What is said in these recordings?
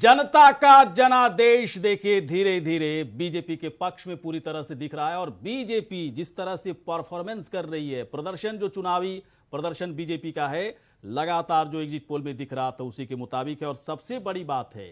जनता का जनादेश देखिए धीरे धीरे बीजेपी के पक्ष में पूरी तरह से दिख रहा है। और बीजेपी जिस तरह से परफॉर्मेंस कर रही है, प्रदर्शन जो चुनावी प्रदर्शन बीजेपी का है, लगातार जो एग्जिट पोल में दिख रहा था उसी के मुताबिक है। और सबसे बड़ी बात है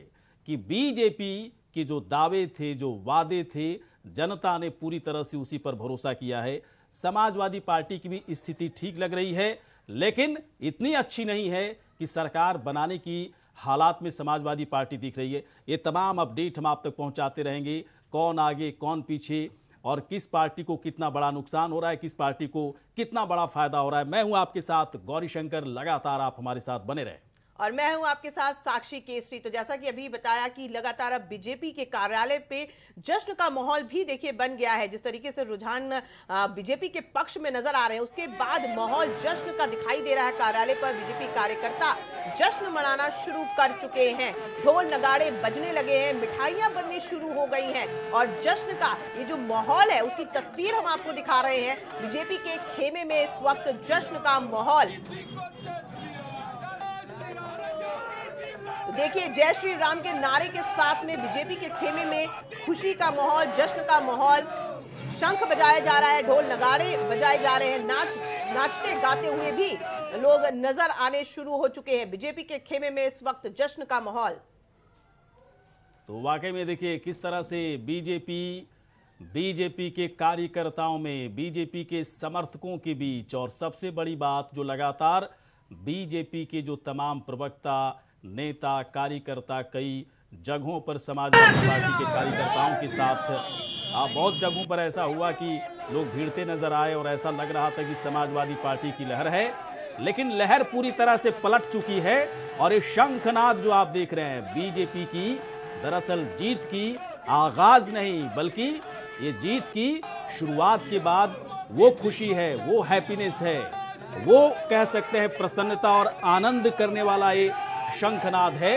कि बीजेपी के जो दावे थे, जो वादे थे, जनता ने पूरी तरह से उसी पर भरोसा किया है। समाजवादी पार्टी की भी स्थिति ठीक लग रही है, लेकिन इतनी अच्छी नहीं है कि सरकार बनाने की हालात में समाजवादी पार्टी दिख रही है। ये तमाम अपडेट हम आप तक पहुंचाते रहेंगे, कौन आगे कौन पीछे और किस पार्टी को कितना बड़ा नुकसान हो रहा है, किस पार्टी को कितना बड़ा फायदा हो रहा है। मैं हूं आपके साथ गौरी शंकर, लगातार आप हमारे साथ बने रहें। और मैं हूं आपके साथ साक्षी केसरी। तो जैसा कि अभी बताया कि लगातार अब बीजेपी के कार्यालय पे जश्न का माहौल भी देखिए बन गया है। जिस तरीके से रुझान बीजेपी के पक्ष में नजर आ रहे हैं, उसके बाद माहौल जश्न का दिखाई दे रहा है। कार्यालय पर बीजेपी कार्यकर्ता जश्न मनाना शुरू कर चुके हैं, ढोल नगाड़े बजने लगे हैं, मिठाइयां बननी शुरू हो गई हैं और जश्न का ये जो माहौल है उसकी तस्वीर हम आपको दिखा रहे हैं। बीजेपी के खेमे में इस वक्त जश्न का माहौल। तो देखिए, जय श्री राम के नारे के साथ में बीजेपी के खेमे में खुशी का माहौल, जश्न का माहौल, शंख बजाया जा रहा है, ढोल नगाड़े बजाए जा रहे हैं, नाचते गाते हुए भी लोग नजर आने शुरू हो चुके हैं। बीजेपी के खेमे में इस वक्त जश्न का माहौल। तो वाकई में देखिए किस तरह से बीजेपी के कार्यकर्ताओं में, बीजेपी के समर्थकों के बीच, और सबसे बड़ी बात जो लगातार बीजेपी के जो तमाम प्रवक्ता, नेता, कार्यकर्ता कई जगहों पर समाजवादी पार्टी के कार्यकर्ताओं के साथ बहुत जगहों पर ऐसा हुआ कि लोग भीड़ते नजर आए और ऐसा लग रहा था कि समाजवादी पार्टी की लहर है, लेकिन लहर पूरी तरह से पलट चुकी है। और ये शंखनाद जो आप देख रहे हैं बीजेपी की, दरअसल जीत की आगाज नहीं बल्कि ये जीत की शुरुआत के बाद वो खुशी है, वो हैप्पीनेस है, वो कह सकते हैं प्रसन्नता और आनंद करने वाला ये शंखनाद है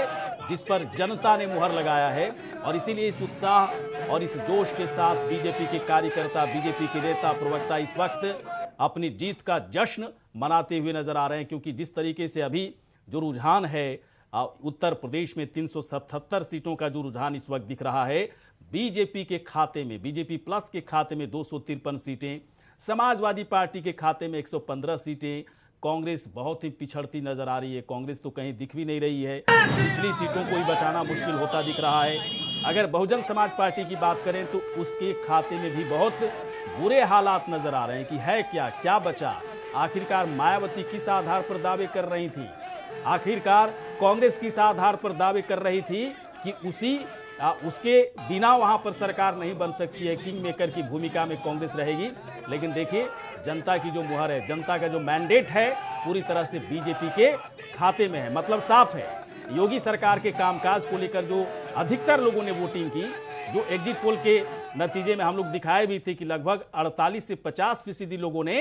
जिस पर जनता ने मुहर लगाया है। और इसीलिए इस उत्साह और इस जोश के साथ बीजेपी के कार्यकर्ता, बीजेपी के नेता, प्रवक्ता इस वक्त अपनी जीत का जश्न मनाते हुए नजर आ रहे हैं। क्योंकि जिस तरीके से अभी जो रुझान है उत्तर प्रदेश में 377 सीटों का जो रुझान इस वक्त दिख रहा है, बीजेपी के खाते में, बीजेपी प्लस के खाते में 253 सीटें, समाजवादी पार्टी के खाते में 115 सीटें, कांग्रेस बहुत ही पिछड़ती नजर आ रही है। कांग्रेस तो कहीं दिख भी नहीं रही है, पिछली सीटों को ही बचाना मुश्किल होता दिख रहा है। अगर बहुजन समाज पार्टी की बात करें तो उसके खाते में भी बहुत बुरे हालात नजर आ रहे हैं कि है क्या बचा। आखिरकार मायावती किस आधार पर दावे कर रही थी, आखिरकार कांग्रेस किस आधार पर दावे कर रही थी कि उसके बिना वहां पर सरकार नहीं बन सकती है, किंग मेकर की भूमिका में कांग्रेस रहेगी। लेकिन देखिए जनता की जो मुहर है, जनता का जो मैंडेट है पूरी तरह से बीजेपी के खाते में है। मतलब साफ है, योगी सरकार के कामकाज को लेकर जो अधिकतर लोगों ने वोटिंग की, जो एग्जिट पोल के नतीजे में हम लोग दिखाए भी थे कि लगभग 48 से 50% लोगों ने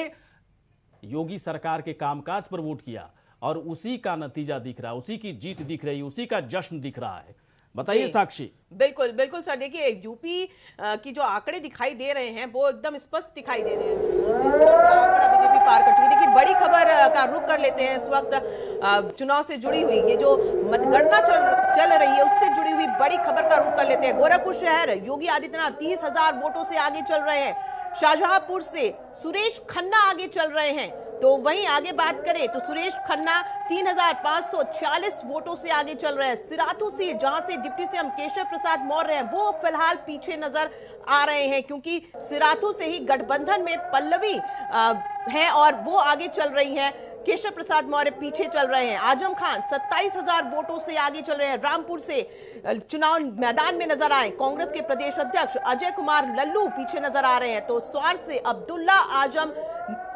योगी सरकार के कामकाज पर वोट किया और उसी का नतीजा दिख रहा है, उसी की जीत दिख रही है, उसी का जश्न दिख रहा है। बताइए साक्षी। बिल्कुल बिल्कुल सर, देखिए यूपी की जो आंकड़े दिखाई दे रहे हैं वो एकदम स्पष्ट दिखाई दे रहे हैं। आंकड़ा बीजेपी पार कर चुकी है। देखिए बड़ी खबर का रुख कर लेते हैं इस वक्त चुनाव से जुड़ी हुई, ये जो मतगणना चल रही है उससे जुड़ी हुई बड़ी खबर का रुख कर लेते हैं। गोरखपुर शहर योगी आदित्यनाथ 30,000 वोटों से आगे चल रहे हैं। शाहजहांपुर से सुरेश खन्ना आगे चल रहे हैं। तो वहीं आगे बात करें तो सुरेश खन्ना 3,546 वोटों से आगे चल रहे हैं। सिराथू सीट जहां से डिप्टी सीएम केशव प्रसाद मौर्य हैं, वो फिलहाल पीछे नजर आ रहे हैं क्योंकि सिराथू से ही गठबंधन में पल्लवी हैं और वो आगे चल रही हैं। केशव प्रसाद मौर्य पीछे चल रहे हैं। आजम खान 27,000 वोटों से आगे चल रहे हैं। रामपुर से चुनाव मैदान में नजर आए कांग्रेस के प्रदेश अध्यक्ष अजय कुमार लल्लू पीछे नजर आ रहे हैं। तो स्वार से अब्दुल्ला आजम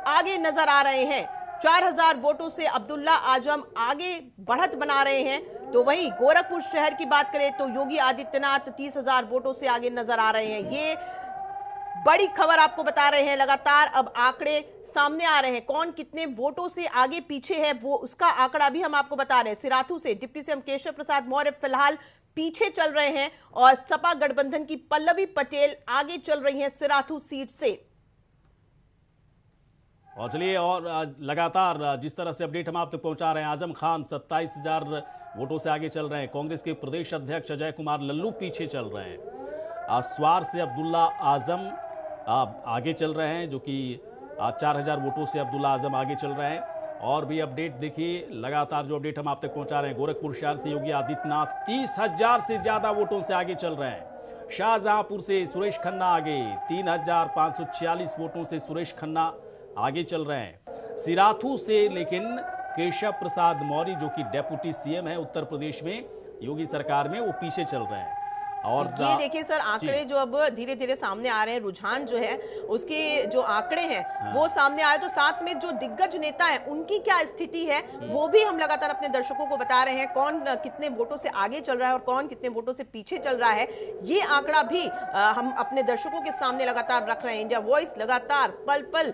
आगे नजर आ रहे हैं। 4,000 वोटों से अब्दुल्ला आजम आगे बढ़त बना रहे हैं। तो वहीं गोरखपुर शहर की बात करें तो योगी आदित्यनाथ 30,000 वोटों से आगे नजर आ रहे हैं। ये बड़ी खबर आपको बता रहे हैं। लगातार अब आंकड़े सामने आ रहे हैं, कौन कितने वोटों से आगे पीछे है वो उसका आंकड़ा भी हम आपको बता रहे हैं। सिराथू से डिप्टी सीएम केशव प्रसाद मौर्य फिलहाल पीछे चल रहे हैं और सपा गठबंधन की पल्लवी पटेल आगे चल रही हैं सिराथू सीट से। और चलिए, और लगातार जिस तरह से अपडेट हम आप तक पहुंचा रहे हैं, आजम खान वोटों से आगे चल रहे हैं। कांग्रेस के प्रदेश अध्यक्ष अजय कुमार लल्लू पीछे चल रहे हैं। स्वार से अब्दुल्ला आजम आगे चल रहे हैं, जो कि 4000 वोटों से अब्दुल्ला आजम आगे चल रहे हैं। और भी अपडेट देखिए, लगातार जो अपडेट हम आप तक पहुंचा रहे हैं। गोरखपुर शहर से योगी आदित्यनाथ 30,000 से ज्यादा वोटों से आगे चल रहे हैं। शाहजहांपुर से सुरेश खन्ना आगे 3,546 वोटों से सुरेश खन्ना आगे चल रहे हैं। सिराथू से लेकिन केशव प्रसाद मौर्य, जो कि डेप्यूटी सीएम है उत्तर प्रदेश में योगी सरकार में, वो पीछे चल रहे हैं। और ये देखिए सर, आंकड़े जो अब धीरे धीरे सामने आ रहे हैं, रुझान जो है उसके जो आंकड़े हैं वो सामने आए, तो साथ में जो दिग्गज नेता है उनकी क्या स्थिति है वो भी हम लगातार अपने दर्शकों को बता रहे हैं। कौन कितने वोटों से आगे चल रहा है और कौन कितने वोटों से पीछे चल रहा है, ये आंकड़ा भी हम अपने दर्शकों के सामने लगातार रख रहे हैं। इंडिया वॉइस लगातार पल पल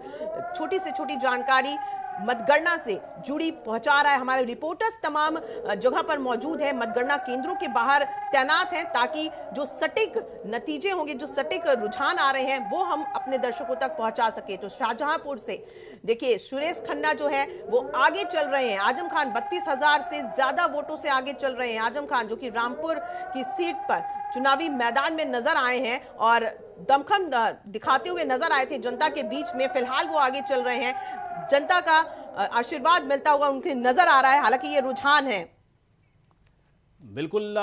छोटी से छोटी जानकारी मतगणना से जुड़ी पहुंचा रहा है। हमारे रिपोर्टर्स तमाम जगह पर मौजूद है, मतगणना केंद्रों के बाहर तैनात हैं, ताकि जो सटीक नतीजे होंगे, जो सटीक रुझान आ रहे हैं, वो हम अपने दर्शकों तक पहुंचा सके। तो शाहजहांपुर से देखिए सुरेश खन्ना जो है वो आगे चल रहे हैं। आजम खान 32,000 से ज्यादा वोटों से आगे चल रहे हैं। आजम खान जो कि रामपुर की सीट पर चुनावी मैदान में नजर आए हैं और दमखम दिखाते हुए नजर आए थे जनता के बीच में। फिलहाल वो आगे चल रहे हैं, जनता का आशीर्वाद मिलता हुआ उनके नजर आ रहा है। हालांकि ये रुझान है, बिल्कुल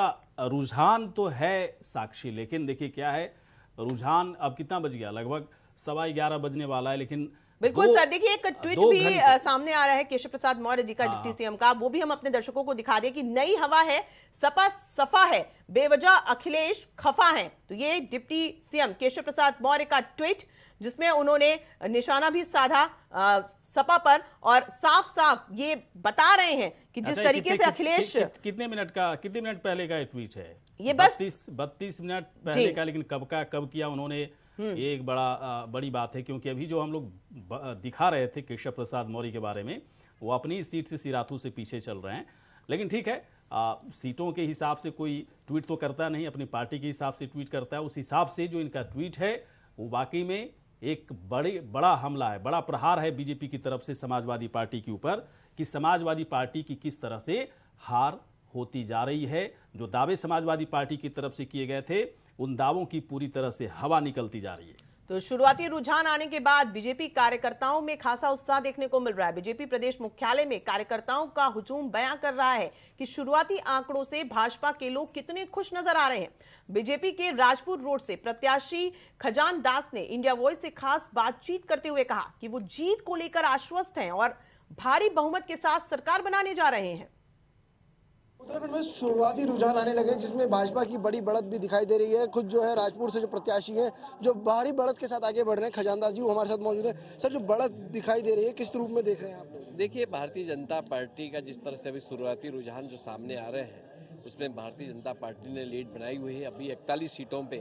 रुझान तो है साक्षी, लेकिन देखिए क्या है रुझान। अब कितना बज गया? लगभग 11:15 बजने वाला है, लेकिन बिल्कुल सर देखिए एक ट्वीट भी सामने आ रहा है केशव प्रसाद मौर्य जी का, डिप्टी सीएम का, वो भी हम अपने दर्शकों को दिखा दें कि नई हवा है, सपा सफा है, बेवजह अखिलेश खफा है। तो ये डिप्टी सीएम केशव प्रसाद मौर्य का ट्वीट, जिसमें उन्होंने निशाना भी साधा सपा पर और साफ साफ ये बता रहे हैं कि जिस तरीके से अखिलेश कितने मिनट पहले का ट्वीट है? ये बस 32 मिनट पहले का, लेकिन कब किया उन्होंने, ये एक बड़ी बात है। क्योंकि अभी जो हम लोग दिखा रहे थे केशव प्रसाद मौर्य के बारे में, वो अपनी सीट से सिराथू से पीछे चल रहे हैं। लेकिन ठीक है, सीटों के हिसाब से कोई ट्वीट तो करता नहीं, अपनी पार्टी के हिसाब से ट्वीट करता है। उस हिसाब से जो इनका ट्वीट है वो वाकई में एक बड़ा हमला है, बड़ा प्रहार है बीजेपी की तरफ से समाजवादी पार्टी के ऊपर, कि समाजवादी पार्टी की किस तरह से हार होती जा रही है। जो दावे समाजवादी पार्टी की तरफ से किए गए थे, उन दावों की पूरी तरह से हवा निकलती जा रही है। तो शुरुआती रुझान आने के बाद बीजेपी कार्यकर्ताओं में खासा उत्साह देखने को मिल रहा है। बीजेपी प्रदेश मुख्यालय में कार्यकर्ताओं का हुजूम बयां कर रहा है कि शुरुआती आंकड़ों से भाजपा के लोग कितने खुश नजर आ रहे हैं। बीजेपी के राजपुर रोड से प्रत्याशी खजान दास ने इंडिया वॉइस से खास बातचीत करते हुए कहा कि वो जीत को लेकर आश्वस्त हैं और भारी बहुमत के साथ सरकार बनाने जा रहे हैं। उत्तराखंड में शुरुआती रुझान आने लगे, जिसमें भाजपा की बड़ी बढ़त भी दिखाई दे रही है। खुद जो है राजपुर से जो प्रत्याशी हैं, जो भारी बढ़त के साथ आगे बढ़ रहे हैं, खजानदास जी वो हमारे साथ मौजूद है। सर, जो बढ़त दिखाई दे रही है किस रूप में देख रहे हैं आप? देखिए, भारतीय जनता पार्टी का जिस तरह से अभी शुरुआती रुझान जो सामने आ रहे हैं, उसमें भारतीय जनता पार्टी ने लीड बनाई हुई है। अभी 41 सीटों पे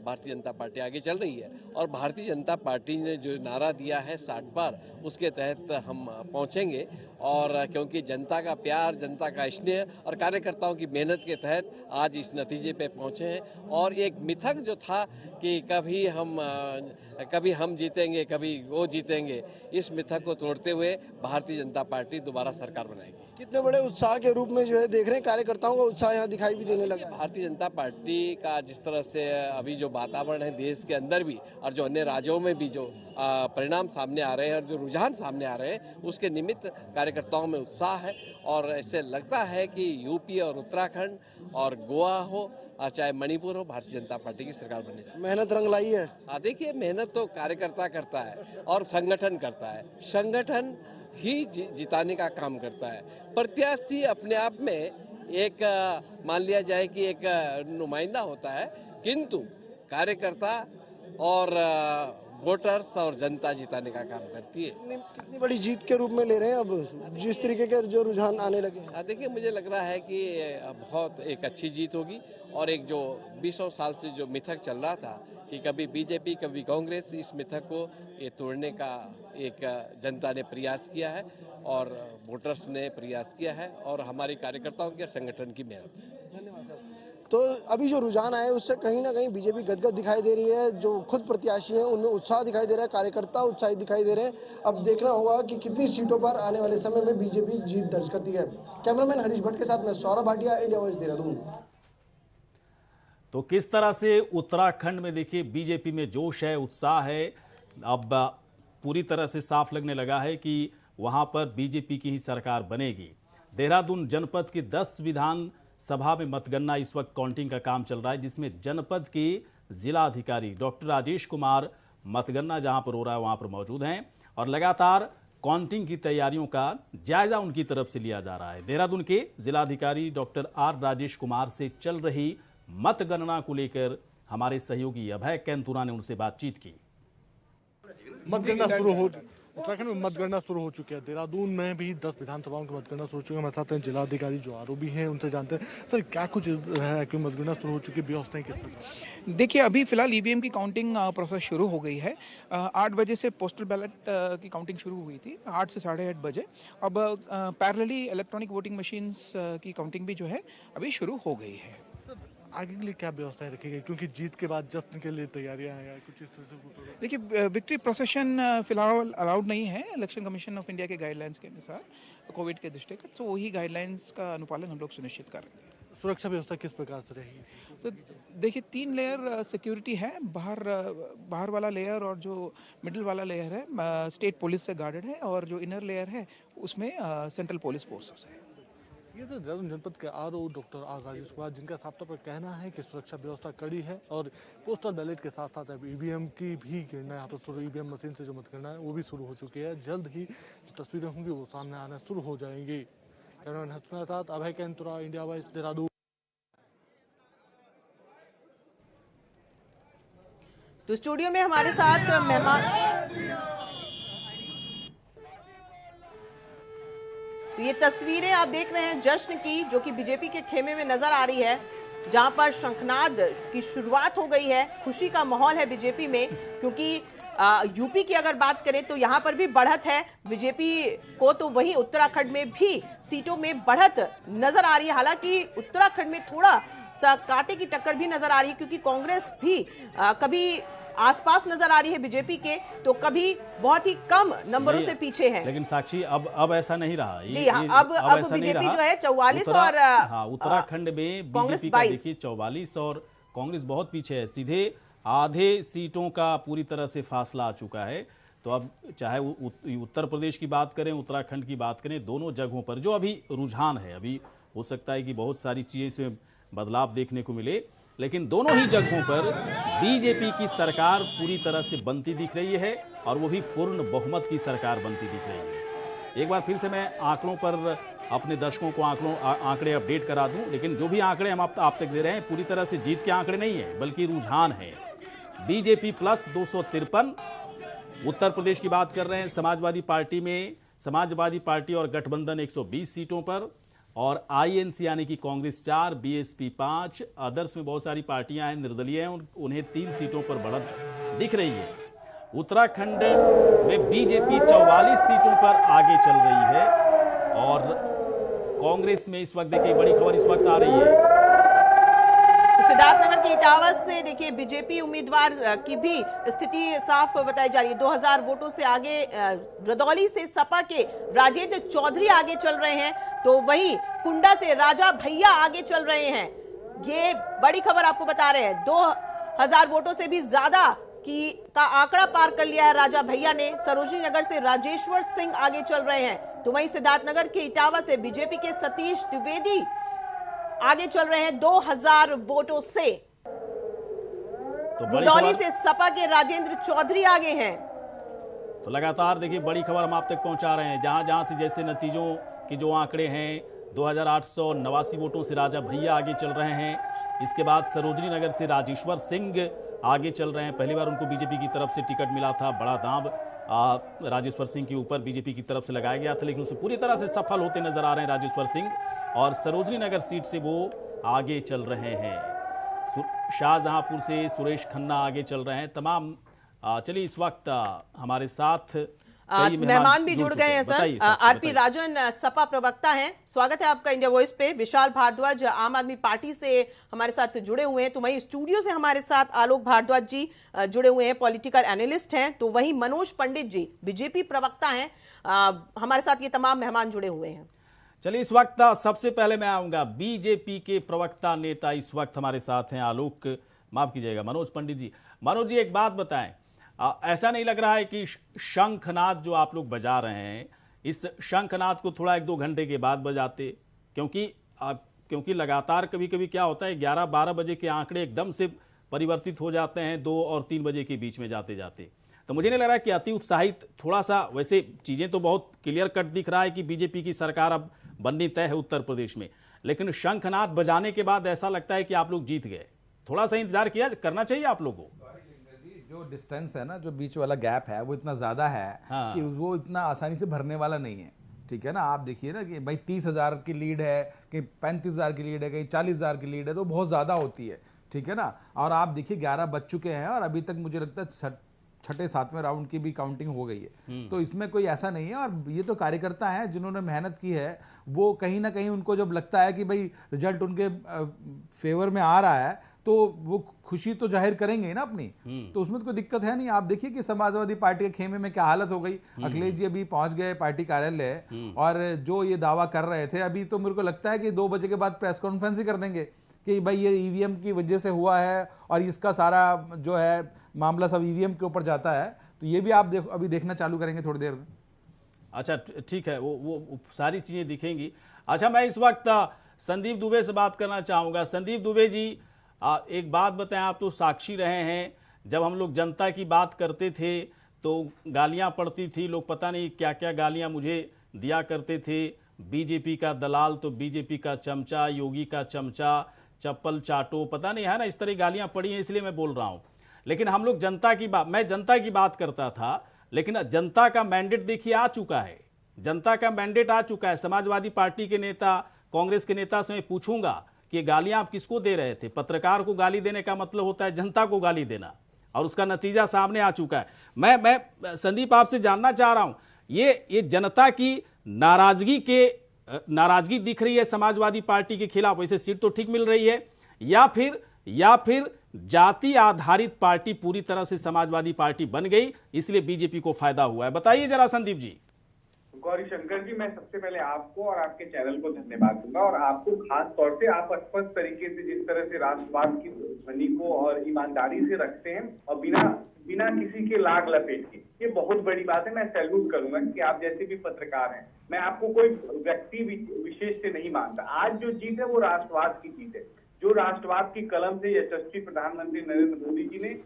भारतीय जनता पार्टी आगे चल रही है और भारतीय जनता पार्टी ने जो नारा दिया है 60 पार, उसके तहत हम पहुंचेंगे। और क्योंकि जनता का प्यार, जनता का स्नेह और कार्यकर्ताओं की मेहनत के तहत आज इस नतीजे पे पहुंचे हैं। और एक मिथक जो था कि कभी हम जीतेंगे, कभी वो जीतेंगे, इस मिथक को तोड़ते हुए भारतीय जनता पार्टी दोबारा सरकार बनाएगी। कितने बड़े उत्साह के रूप में जो है देख रहे हैं, कार्यकर्ताओं का उत्साह यहाँ दिखाई भी देने लगा। भारतीय जनता पार्टी का जिस तरह से अभी जो वातावरण है देश के अंदर भी और जो अन्य राज्यों में भी जो परिणाम सामने आ रहे हैं और जो रुझान सामने आ रहे हैं, उसके निमित्त कार्यकर्ताओं में उत्साह है। और ऐसे लगता है कि यूपी और उत्तराखंड और गोवा हो और चाहे मणिपुर हो, भारतीय जनता पार्टी की सरकार बने जाए। मेहनत रंग लाई है। देखिए, मेहनत तो कार्यकर्ता करता है और संगठन करता है। संगठन ही जिताने का काम करता है। प्रत्याशी अपने आप में एक मान लिया जाए कि एक नुमाइंदा होता है, किंतु कार्यकर्ता और वोटर्स और जनता जिताने का काम करती है। कितनी बड़ी जीत के रूप में ले रहे हैं अब जिस तरीके के जो रुझान आने लगे? देखिए, मुझे लग रहा है कि बहुत एक अच्छी जीत होगी। और एक जो 20 साल से जो मिथक चल रहा था कि कभी बीजेपी कभी कांग्रेस, इस मिथक को ये तोड़ने का एक जनता ने प्रयास किया है और वोटर्स ने प्रयास किया है और हमारे कार्यकर्ताओं के संगठन की मेहनत है। धन्यवाद सर। तो अभी जो रुझान आए उससे कहीं ना कहीं बीजेपी गदगद दिखाई दे रही है। जो खुद प्रत्याशी हैं उनमें उत्साह दिखाई दे रहा है, कार्यकर्ता उत्साहित दिखाई दे रहे हैं। अब देखना होगा कि कितनी सीटों पर आने वाले समय में बीजेपी जीत दर्ज करती है। कैमरामैन हरीश भट्ट के साथ मैं सौरभ भाटिया, इंडिया वॉइस देहरादून। तो किस तरह से उत्तराखंड में देखिए बीजेपी में जोश है, उत्साह है। अब पूरी तरह से साफ लगने लगा है कि वहां पर बीजेपी की ही सरकार बनेगी। देहरादून जनपद के 10 विधानसभा में मतगणना इस वक्त काउंटिंग का काम चल रहा है, जिसमें जनपद के जिला अधिकारी डॉक्टर राजेश कुमार मतगणना जहां पर हो रहा है वहां पर मौजूद हैं और लगातार काउंटिंग की तैयारियों का जायजा उनकी तरफ से लिया जा रहा है। देहरादून के जिलाधिकारी डॉक्टर आर राजेश कुमार से चल रही मतगणना को लेकर हमारे सहयोगी अभय कैंतुरा ने उनसे बातचीत की। मतगणना शुरू हो उत्तराखंड में मतगणना शुरू हो चुकी है। देहरादून में भी 10 विधानसभाओं की मतगणना शुरू हो चुकी है। हमारे साथ हैं जिलाधिकारी जो आरोपी हैं, उनसे जानते हैं सर क्या कुछ है कि मतगणना शुरू हो चुकी है, व्यवस्थाएं किस प्रकार? देखिए, अभी फिलहाल ईवीएम की काउंटिंग प्रोसेस शुरू हो गई है। 8 बजे से पोस्टल बैलेट की काउंटिंग शुरू हुई थी, 8 से 8:30 बजे। अब पैरेलली इलेक्ट्रॉनिक वोटिंग मशीन्स की काउंटिंग भी जो है अभी शुरू हो गई है। आगे के लिए क्या व्यवस्थाएं रखी गई, क्योंकि जीत के बाद जश्न के लिए तैयारियां हैं या कुछ इस तरह से? देखिए, विक्ट्री प्रोसेशन फिलहाल अलाउड नहीं है इलेक्शन कमीशन ऑफ इंडिया के गाइडलाइंस के अनुसार, कोविड के दृष्टिगत। तो वही गाइडलाइंस का अनुपालन हम लोग सुनिश्चित कर रहे हैं। सुरक्षा व्यवस्था किस प्रकार से रहेगी? तो देखिए, 3 लेयर सिक्योरिटी है। बाहर वाला लेयर और जो मिडिल वाला लेयर है स्टेट पुलिस से गार्डेड है, और जो इनर लेयर है उसमें सेंट्रल पुलिस फोर्सेस है। ये तो देहरादून जनपद के RO doctor R Rajesh Kumar, जिनका साफ तौर पर कहना है कि सुरक्षा व्यवस्था कड़ी है और पोस्टल बैलेट के साथ साथ अब ईवीएम की भी गणना यहाँ पर शुरू, ईवीएम मशीन से जो मतगणना है वो भी शुरू हो चुकी है। जल्द ही जो तस्वीरें होंगी वो सामने आना शुरू हो जाएंगी। कैमरामैन हसन के साथ अभय कैंतुरा, इंडिया वॉइस देहरादून। तो स्टूडियो में हमारे साथ मेहमान, तो ये तस्वीरें आप देख रहे हैं जश्न की, जो कि बीजेपी के खेमे में नजर आ रही है, जहां पर शंखनाद की शुरुआत हो गई है। खुशी का माहौल है बीजेपी में, क्योंकि यूपी की अगर बात करें तो यहां पर भी बढ़त है बीजेपी को, तो वहीं उत्तराखंड में भी सीटों में बढ़त नजर आ रही है। हालांकि उत्तराखंड में थोड़ा सा कांटे की टक्कर भी नजर आ रही है, क्योंकि कांग्रेस भी कभी आसपास नजर आ रही है बीजेपी के, तो कभी बहुत ही कम नंबरों से पीछे है। लेकिन साक्षी अब ऐसा नहीं रहा। जी हाँ, अब बीजेपी जो है 44 और उत्तराखंड में बीजेपी का देखिए 44 और कांग्रेस बहुत पीछे है, सीधे आधे सीटों का पूरी तरह से फासला आ चुका है। तो अब चाहे उत्तर प्रदेश की बात करें, उत्तराखंड की बात करें, दोनों जगहों पर जो अभी रुझान है, अभी हो सकता है कि बहुत सारी चीजें इसमें बदलाव देखने को मिले, लेकिन दोनों ही जगहों पर बीजेपी की सरकार पूरी तरह से बनती दिख रही है और वो भी पूर्ण बहुमत की सरकार बनती दिख रही है। एक बार फिर से मैं आंकड़ों पर अपने दर्शकों को आंकड़े अपडेट करा दूं, लेकिन जो भी आंकड़े हम आप तक दे रहे हैं पूरी तरह से जीत के आंकड़े नहीं है, बल्कि रुझान है। बीजेपी प्लस 253, उत्तर प्रदेश की बात कर रहे हैं, समाजवादी पार्टी में समाजवादी पार्टी और गठबंधन 120 सीटों पर, और आईएनसी यानी कि कांग्रेस 4, बीएसपी 5, अदर्स में बहुत सारी पार्टियां हैं, निर्दलीय हैं, उन्हें 3 सीटों पर बढ़त दिख रही है। उत्तराखंड में बीजेपी 44 सीटों पर आगे चल रही है और कांग्रेस में इस वक्त देखिए बड़ी खबर इस वक्त आ रही है। तो सिद्धार्थनगर के इटावा से देखिए बीजेपी उम्मीदवार की भी स्थिति साफ बताई जा रही है। 2000 वोटों से आगे रदौली से सपा के राजेंद्र चौधरी आगे चल रहे हैं, तो वही कुंडा से राजा भैया आगे चल रहे हैं। ये बड़ी खबर आपको बता रहे हैं। 2000 वोटों से भी ज्यादा का आंकड़ा पार कर लिया है राजा भैया ने। सरोजनी नगर से राजेश्वर सिंह आगे चल रहे हैं, तो वहीं सिद्धार्थनगर के इटावा से बीजेपी के सतीश द्विवेदी आगे चल रहे हैं 2000 वोटों से। तो रुदौली से सपा के राजेंद्र चौधरी आगे हैं। तो लगातार देखिए बड़ी खबर हम आप तक पहुंचा रहे हैं। जहां जहां से जैसे नतीजों के जो आंकड़े हैं, 2889 वोटों से राजा भैया आगे चल रहे हैं। इसके बाद सरोजनी नगर से राजेश्वर सिंह आगे चल रहे हैं। पहली बार उनको बीजेपी की तरफ से टिकट मिला था, बड़ा दांव राजेश्वर सिंह के ऊपर बीजेपी की तरफ से लगाया गया था, लेकिन उसे पूरी तरह से सफल होते नजर आ रहे हैं राजेश्वर सिंह, और सरोजनी नगर सीट से वो आगे चल रहे हैं। शाहजहांपुर से सुरेश खन्ना आगे चल रहे हैं। तमाम चलिए इस वक्त हमारे साथ कई मेहमान भी जुड़ चुके गए हैं बताइए, सर। साक्षी, आरपी बताइए। राजन सपा प्रवक्ता हैं, स्वागत है आपका इंडिया वॉइस पे। विशाल भारद्वाज आम आदमी पार्टी से हमारे साथ जुड़े हुए हैं, तो वहीं स्टूडियो से हमारे साथ आलोक भारद्वाज जी जुड़े हुए हैं, पॉलिटिकल एनालिस्ट हैं। तो वहीं मनोज पंडित जी बीजेपी प्रवक्ता हैं, हमारे साथ ये तमाम मेहमान जुड़े हुए हैं। चलिए, इस वक्त सबसे पहले मैं आऊंगा बीजेपी के प्रवक्ता नेता इस वक्त हमारे साथ हैं आलोक, माफ कीजिएगा, मनोज पंडित जी। मनोज जी, एक बात बताएं, ऐसा नहीं लग रहा है कि शंखनाद जो आप लोग बजा रहे हैं, इस शंखनाद को थोड़ा 1-2 घंटे के बाद बजाते? क्योंकि लगातार कभी कभी क्या होता है 11-12 बजे के आंकड़े एकदम से परिवर्तित हो जाते हैं 2 और 3 बजे के बीच में जाते जाते। तो मुझे नहीं लग रहा है कि अति उत्साहित थोड़ा सा, वैसे चीज़ें तो बहुत क्लियर कट दिख रहा है कि बीजेपी की सरकार अब बननी तय है उत्तर प्रदेश में, लेकिन शंखनाद बजाने के बाद ऐसा लगता है कि आप लोग जीत गए। थोड़ा सा इंतजार किया करना चाहिए आप लोगों को। जो डिस्टेंस है ना, जो बीच वाला गैप है, वो इतना ज़्यादा है हाँ। कि वो इतना आसानी से भरने वाला नहीं है। ठीक है ना, आप देखिए ना कि भाई 30,000 की लीड है, कहीं 35,000 की लीड है, कहीं 40,000 की लीड है, तो बहुत ज़्यादा होती है। ठीक है ना, और आप देखिए 11 बज चुके हैं और अभी तक मुझे लगता है 6ठे-7वें राउंड की भी काउंटिंग हो गई है। तो इसमें कोई ऐसा नहीं है, और ये तो कार्यकर्ता हैं जिन्होंने मेहनत की है, वो कहीं ना कहीं उनको जब लगता है कि भाई रिजल्ट उनके फेवर में आ रहा है, तो वो खुशी तो जाहिर करेंगे ही ना अपनी। तो उसमें तो कोई दिक्कत है नहीं। आप देखिए कि समाजवादी पार्टी के खेमे में क्या हालत हो गई। अखिलेश जी अभी पहुंच गए पार्टी कार्यालय, और जो ये दावा कर रहे थे, अभी तो मेरे को लगता है कि 2 बजे के बाद प्रेस कॉन्फ्रेंस ही कर देंगे कि भाई ये ईवीएम की वजह से हुआ है और इसका सारा जो है मामला सब ईवीएम के ऊपर जाता है। तो ये भी आप अभी देखना चालू करेंगे थोड़ी देर में। अच्छा, ठीक है, वो सारी चीज़ें दिखेंगी। अच्छा, मैं इस वक्त संदीप दुबे से बात करना चाहूँगा। संदीप दुबे जी, एक बात बताएं, आप तो साक्षी रहे हैं, जब हम लोग जनता की बात करते थे तो गालियां पड़ती थी, लोग पता नहीं क्या क्या गालियां मुझे दिया करते थे। बीजेपी का दलाल तो बीजेपी का चमचा, योगी का चमचा, चप्पल चाटो, पता नहीं, है ना, इस तरह गालियां पड़ी हैं, इसलिए मैं बोल रहा हूं। लेकिन हम लोग मैं जनता की बात करता था, लेकिन जनता का मैंडेट देखिए आ चुका है, जनता का मैंडेट आ चुका है। समाजवादी पार्टी के नेता, कांग्रेस के नेता से मैं पूछूंगा कि गालियां आप किसको दे रहे थे? पत्रकार को गाली देने का मतलब होता है जनता को गाली देना, और उसका नतीजा सामने आ चुका है। मैं संदीप आपसे जानना चाह रहा हूं, ये जनता की नाराजगी दिख रही है समाजवादी पार्टी के खिलाफ, वैसे सीट तो ठीक मिल रही है, या फिर जाति आधारित पार्टी पूरी तरह से समाजवादी पार्टी बन गई, इसलिए बीजेपी को फायदा हुआ है? बताइए जरा संदीप जी। गौरी शंकर जी, मैं सबसे पहले आपको और आपके चैनल को धन्यवाद दूंगा, और आपको खास तौर से आप स्पष्ट तरीके से जिस तरह से राष्ट्रवाद की ध्वनि को और ईमानदारी से रखते हैं और बिना किसी के लाग लपेट के, ये बहुत बड़ी बात है। मैं सैल्यूट करूंगा कि आप जैसे भी पत्रकार हैं। मैं आपको कोई व्यक्ति विशेष से नहीं मानता। आज जो जीत है वो राष्ट्रवाद की जीत है, जो राष्ट्रवाद की कलम से यशस्वी प्रधानमंत्री नरेंद्र मोदी जी ने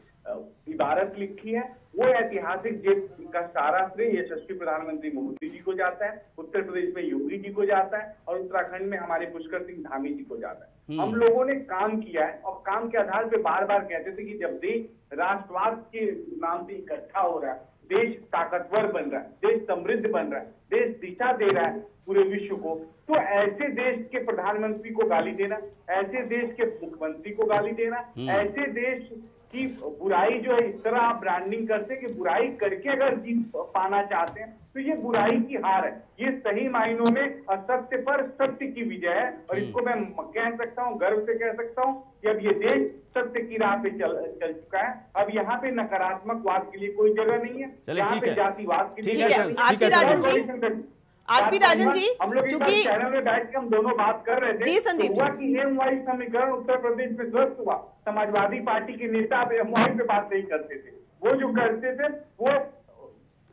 इबारत लिखी है, वो ऐतिहासिक जीत का सारा श्रेय यशस्वी प्रधानमंत्री मोदी जी को जाता है, उत्तर प्रदेश में योगी जी को जाता है, और उत्तराखंड में हमारे पुष्कर सिंह धामी जी को जाता है। हम लोगों ने काम किया है, और काम के आधार पे बार बार कहते थे कि जब देश राष्ट्रवाद के नाम से इकट्ठा हो रहा है, देश ताकतवर बन रहा है, देश समृद्ध बन रहा है, देश दिशा दे रहा है पूरे विश्व को, तो ऐसे देश के प्रधानमंत्री को गाली देना, ऐसे देश के मुख्यमंत्री को गाली देना, ऐसे देश की बुराई जो है इस तरह आप ब्रांडिंग करते कि बुराई करके अगर जीत पाना चाहते हैं, तो ये बुराई की हार है। ये सही मायनों में असत्य पर सत्य की विजय है, और इसको मैं कह सकता हूँ, गर्व से कह सकता हूँ कि अब ये देश सत्य की राह पे चल चुका है। अब यहाँ पे नकारात्मकवाद के लिए कोई जगह नहीं है, यहाँ पे जातिवाद के लिए। आरपी राजन जी, हम लोग चूंकि चैनल में बैठ के हम दोनों बात कर रहे थे, जी संदीप, हुआ कि एमवाई समीकरण उत्तर प्रदेश में ध्वस्त हुआ। समाजवादी पार्टी के नेता अब एमवाई पे बात नहीं करते थे, वो जो करते थे वो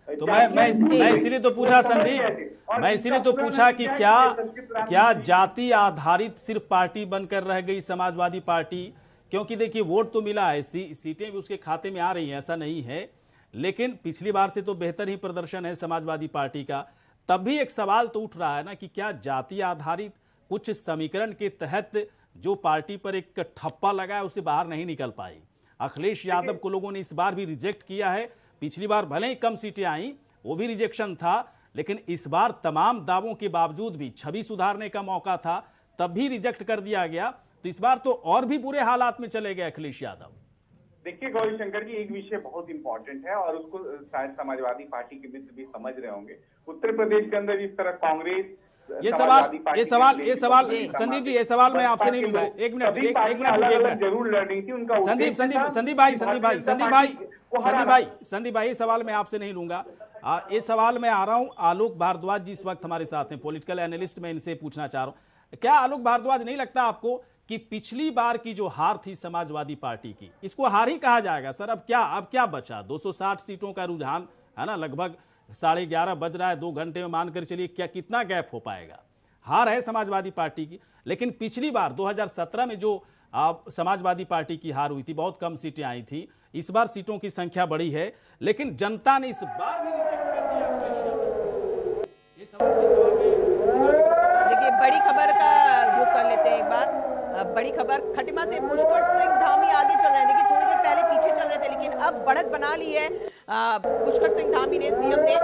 तो मैं इसीलिए तो पूछा संदीप, मैं इसीलिए तो पूछा कि क्या जाति आधारित सिर्फ पार्टी बनकर रह गई समाजवादी पार्टी? क्योंकि देखिए वोट तो मिला है, सीटें भी उसके खाते में आ रही हैं, ऐसा नहीं है, लेकिन पिछली बार से तो बेहतर ही प्रदर्शन है समाजवादी पार्टी का। तब भी एक सवाल तो उठ रहा है ना कि क्या जाति आधारित कुछ समीकरण के तहत जो पार्टी पर एक ठप्पा लगा है उसे बाहर नहीं निकल पाई? अखिलेश यादव को लोगों ने इस बार भी रिजेक्ट किया है। पिछली बार भले ही कम सीटें आई, वो भी रिजेक्शन था, लेकिन इस बार तमाम दावों के बावजूद भी छवि सुधारने का मौका था, तब भी रिजेक्ट कर दिया गया। तो इस बार तो और भी बुरे हालात में चले गए अखिलेश यादव। देखिए गौरी शंकर जी, एक विषय बहुत इंपॉर्टेंट है और उसको शायद समाजवादी पार्टी के मित्र भी समझ रहे होंगे। उत्तर प्रदेश के अंदर जिस तरह कांग्रेस ये सवाल संदीप जी, ये सवाल मैं आपसे नहीं लूंगा। एक मिनट जरूर लड़ रही थी उनका संदीप भाई, ये सवाल मैं आपसे नहीं लूंगा। ये सवाल मैं आ रहा हूं, आलोक भारद्वाज जी इस वक्त हमारे साथ हैं, पॉलिटिकल एनालिस्ट, मैं इनसे पूछना चाह रहा हूं। क्या आलोक भारद्वाज, नहीं लगता आपको कि पिछली बार की जो हार थी समाजवादी पार्टी की, इसको हार ही कहा जाएगा सर? अब क्या बचा? 260 सीटों का रुझान है ना, लगभग 11:30 बज रहा है, 2 घंटे में मानकर चलिए कितना गैप हो पाएगा? हार है समाजवादी पार्टी की, लेकिन पिछली बार 2017 में जो समाजवादी पार्टी की हार हुई थी, बहुत कम सीटें आई थी। इस बार सीटों की संख्या बढ़ी है, लेकिन जनता ने इस बार भी रिजेक्ट कर दिया प्रेशर। ये सवाल देखिए, बड़ी खबर का रुख कर लेते हैं एक बार। बड़ी खबर, खटिमा से पुष्कर सिंह धामी आगे चल रहे हैं। देखिए, थोड़ी देर पहले पीछे चल रहे थे, लेकिन अब बढ़त बना ली है पुष्कर सिंह धामी ने। सीएम ने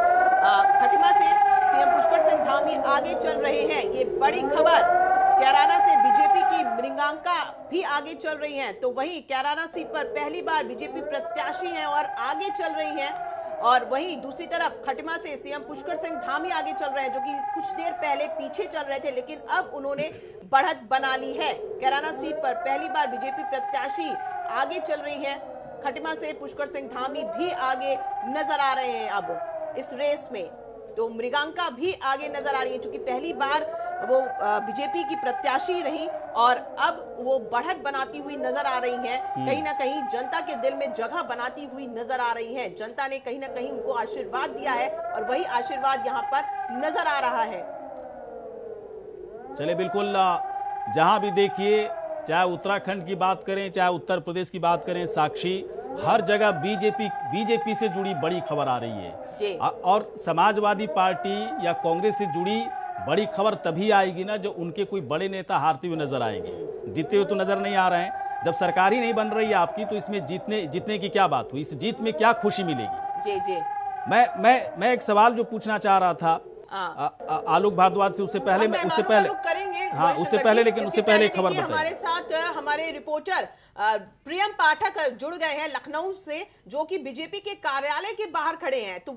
खटिमा से सीएम पुष्कर सिंह धामी आगे चल रहे हैं, ये बड़ी खबर। कैराना से बीजेपी की मृगांका भी आगे चल रही हैं, तो वहीं कैराना सीट पर पहली बार बीजेपी प्रत्याशी हैं और आगे चल रही हैं। और वहीं दूसरी तरफ खटिमा से सीएम पुष्कर सिंह धामी आगे चल रहे हैं, जो कि कुछ देर पहले पीछे चल रहे थे, लेकिन अब उन्होंने बढ़त बना ली है। कैराना सीट पर पहली बार बीजेपी प्रत्याशी आगे चल रही है। खटिमा से पुष्कर सिंह धामी भी आगे नजर आ रहे हैं अब इस रेस में, तो मृगांका भी आगे नजर आ रही है, क्योंकि पहली बार वो बीजेपी की प्रत्याशी रही और अब वो बढ़त बनाती हुई नजर आ रही हैं। कहीं ना कहीं जनता के दिल में जगह बनाती हुई नजर आ रही हैं। जनता ने कहीं ना कहीं उनको आशीर्वाद दिया है और वही आशीर्वाद यहाँ पर नजर आ रहा है। चले, बिल्कुल, जहां भी देखिए, चाहे उत्तराखंड की बात करें, चाहे उत्तर प्रदेश की बात करें, साक्षी, हर जगह बीजेपी से जुड़ी बड़ी खबर आ रही है। और समाजवादी पार्टी या कांग्रेस से जुड़ी बड़ी खबर तभी आएगी ना, जो उनके कोई बड़े नेता हारते हुए नजर आएंगे। जीते हुए तो नजर नहीं आ रहे हैं। जब सरकार ही नहीं बन रही है आपकी, तो इसमें जीतने की क्या बात हुई? इस जीत में क्या खुशी मिलेगी? जी। मैं एक सवाल जो पूछना चाह रहा था आलोक भारद्वाज से, उससे पहले लेकिन उससे पहले खबर बताइए। हमारे साथ हमारे रिपोर्टर प्रियम पाठक जुड़ गए हैं लखनऊ से, जो कि बीजेपी के कार्यालय के बाहर खड़े हैं। तो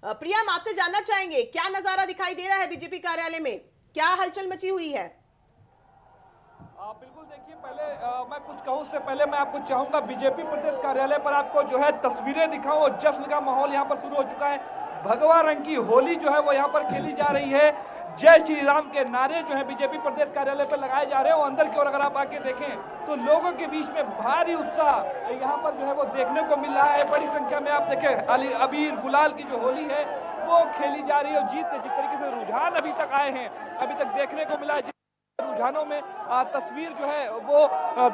प्रियम, आपसे जानना चाहेंगे, क्या नजारा दिखाई दे रहा है बीजेपी कार्यालय में? क्या हलचल मची हुई है? बिल्कुल, देखिए, पहले मैं कुछ कहूँ उससे पहले मैं आपको चाहूंगा बीजेपी प्रदेश कार्यालय पर आपको जो है तस्वीरें दिखाऊं। और जश्न का माहौल यहाँ पर शुरू हो चुका है। भगवा रंग की होली जो है वो यहाँ पर खेली जा रही है। जय श्री राम के नारे जो है बीजेपी प्रदेश कार्यालय पर लगाए जा रहे हैं। और अंदर की ओर अगर आप आके देखें तो लोगों के बीच में भारी उत्साह यहाँ पर जो है वो देखने को मिल रहा है। बड़ी संख्या में आप देखें, अबीर गुलाल की जो होली है वो खेली जा रही है। और जिस तरीके से रुझान अभी तक आए हैं, अभी तक देखने को मिला है, रुझानों में तस्वीर जो है वो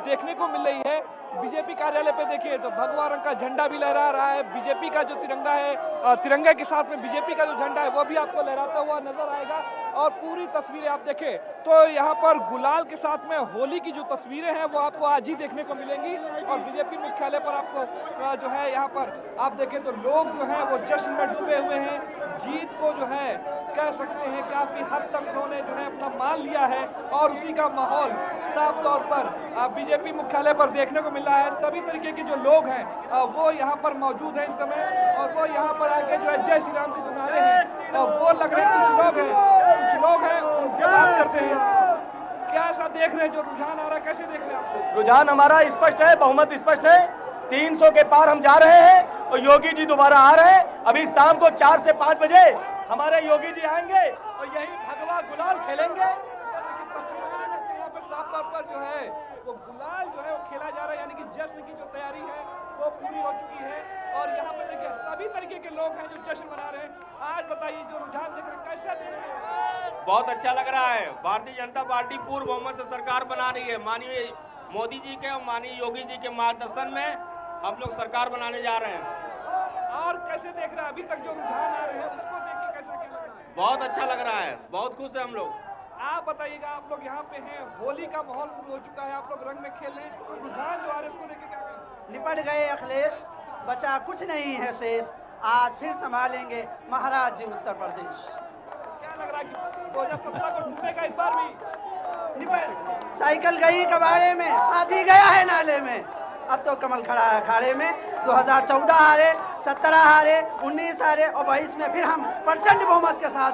देखने को मिल रही है। बीजेपी कार्यालय पे देखिए तो भगवा रंग का झंडा भी लहरा रहा है। बीजेपी का जो तिरंगा है, तिरंगे के साथ में बीजेपी का जो झंडा है वो भी आपको लहराता हुआ नजर आएगा। और पूरी तस्वीरें आप देखें तो यहाँ पर गुलाल के साथ में होली की जो तस्वीरें हैं वो आपको आज ही देखने को मिलेंगी। और बीजेपी मुख्यालय पर आपको जो है यहाँ पर आप देखें तो लोग जो है वो जश्न में डूबे हुए हैं। जीत को जो है कह सकते हैं काफी हद तक उन्होंने जो है अपना मान लिया है। और उसी का माहौल साफ तौर पर बीजेपी मुख्यालय पर देखने को मिल रहा है। सभी तरीके के जो लोग हैं वो यहाँ पर मौजूद हैं इस समय। और वो यहाँ पर आके जो है जय श्री राम के जो नारे हैं वो लग रहे हैं। कुछ लोग हैं उनसे बात करते हैं। क्या ऐसा देख रहे हैं जो रुझान आ रहा है, कैसे देख रहे हैं आप? रुझान हमारा स्पष्ट है, बहुमत स्पष्ट है। 300 के पार हम जा रहे हैं और योगी जी दोबारा आ रहे हैं। अभी शाम को 4 से 5 बजे हमारे योगी जी आएंगे और यही भगवा गुलाल खेलेंगे। साफ तौर पर जो है वो गुलाल जो है वो खेला जा रहा है, यानी कि जश्न की जो तैयारी है वो पूरी हो चुकी है। और यहाँ पे देखिए सभी तरीके के लोग हैं जो जश्न मना रहे हैं। आज बताइए जो रुझान देख रहे हैं कैसा देख रहे हैं? बहुत अच्छा लग रहा है। भारतीय जनता पार्टी पूर्ण बहुमत से सरकार बना रही है। माननीय मोदी जी के और माननीय योगी जी के मार्गदर्शन में हम लोग सरकार बनाने जा रहे हैं। और कैसे देख रहे हैं अभी तक जो रुझान आ रहे हैं उसको देख के कैसे लग रहा है? बहुत अच्छा लग रहा है, बहुत खुश है हम लोग। आप बताइएगा, आप लोग यहाँ पे हैं, होली का माहौल शुरू हो चुका है, आप लोग रंग में खेल रहे हैं, रुझान जो आ रहा है उसको देख के क्या कहें? निपट गए अखिलेश, बचा कुछ नहीं है शेष, आज फिर संभालेंगे महाराज जी उत्तर प्रदेश। क्या लग रहा है कि 2017 को टूटेगा इस बार भी? साइकिल गई कबाड़े में, हाथी गया है नाले में। अब तो कमल खड़ा है अखाड़े में। 2014 हारे, 17 हारे, 19 हारे और 22 में फिर हम प्रचंड बहुमत के साथ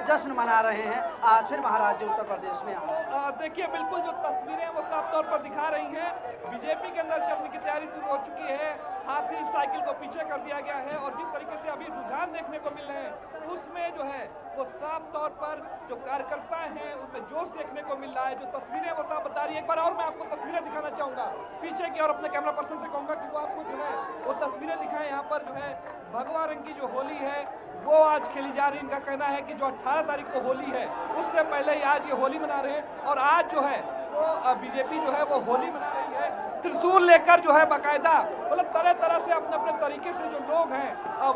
जश्न मना रहे हैं। आज फिर महाराज जी उत्तर प्रदेश में आ रहे हैं। देखिए बिल्कुल जो तस्वीरें वो साफ तौर पर दिखा रही हैं, बीजेपी के अंदर जश्न की तैयारी शुरू हो चुकी है। हाथी साइकिल को पीछे कर दिया गया है और जिस तरीके से अभी रुझान देखने को मिल रहे हैं उसमें जो है वो साफ तौर पर जो कार्यकर्ता हैं उसमें जोश देखने को मिल रहा है। जो तस्वीरें वो साफ बता रही है। एक बार और मैं आपको तस्वीरें दिखाना चाहूंगा पीछे की और अपने कैमरा पर्सन से कहूंगा कि वो आपको जो है वो तस्वीरें दिखाएं। यहाँ पर जो है भगवा रंग की जो होली है वो आज खेली जा रही है। इनका कहना है कि जो 18 तारीख को होली है उससे पहले ही आज ये होली मना रहे हैं और आज जो है वो बीजेपी जो है वो होली मना रही है। त्रिशूल लेकर जो है बाकायदा मतलब तरह तरह से अपने अपने तरीके से जो लोग हैं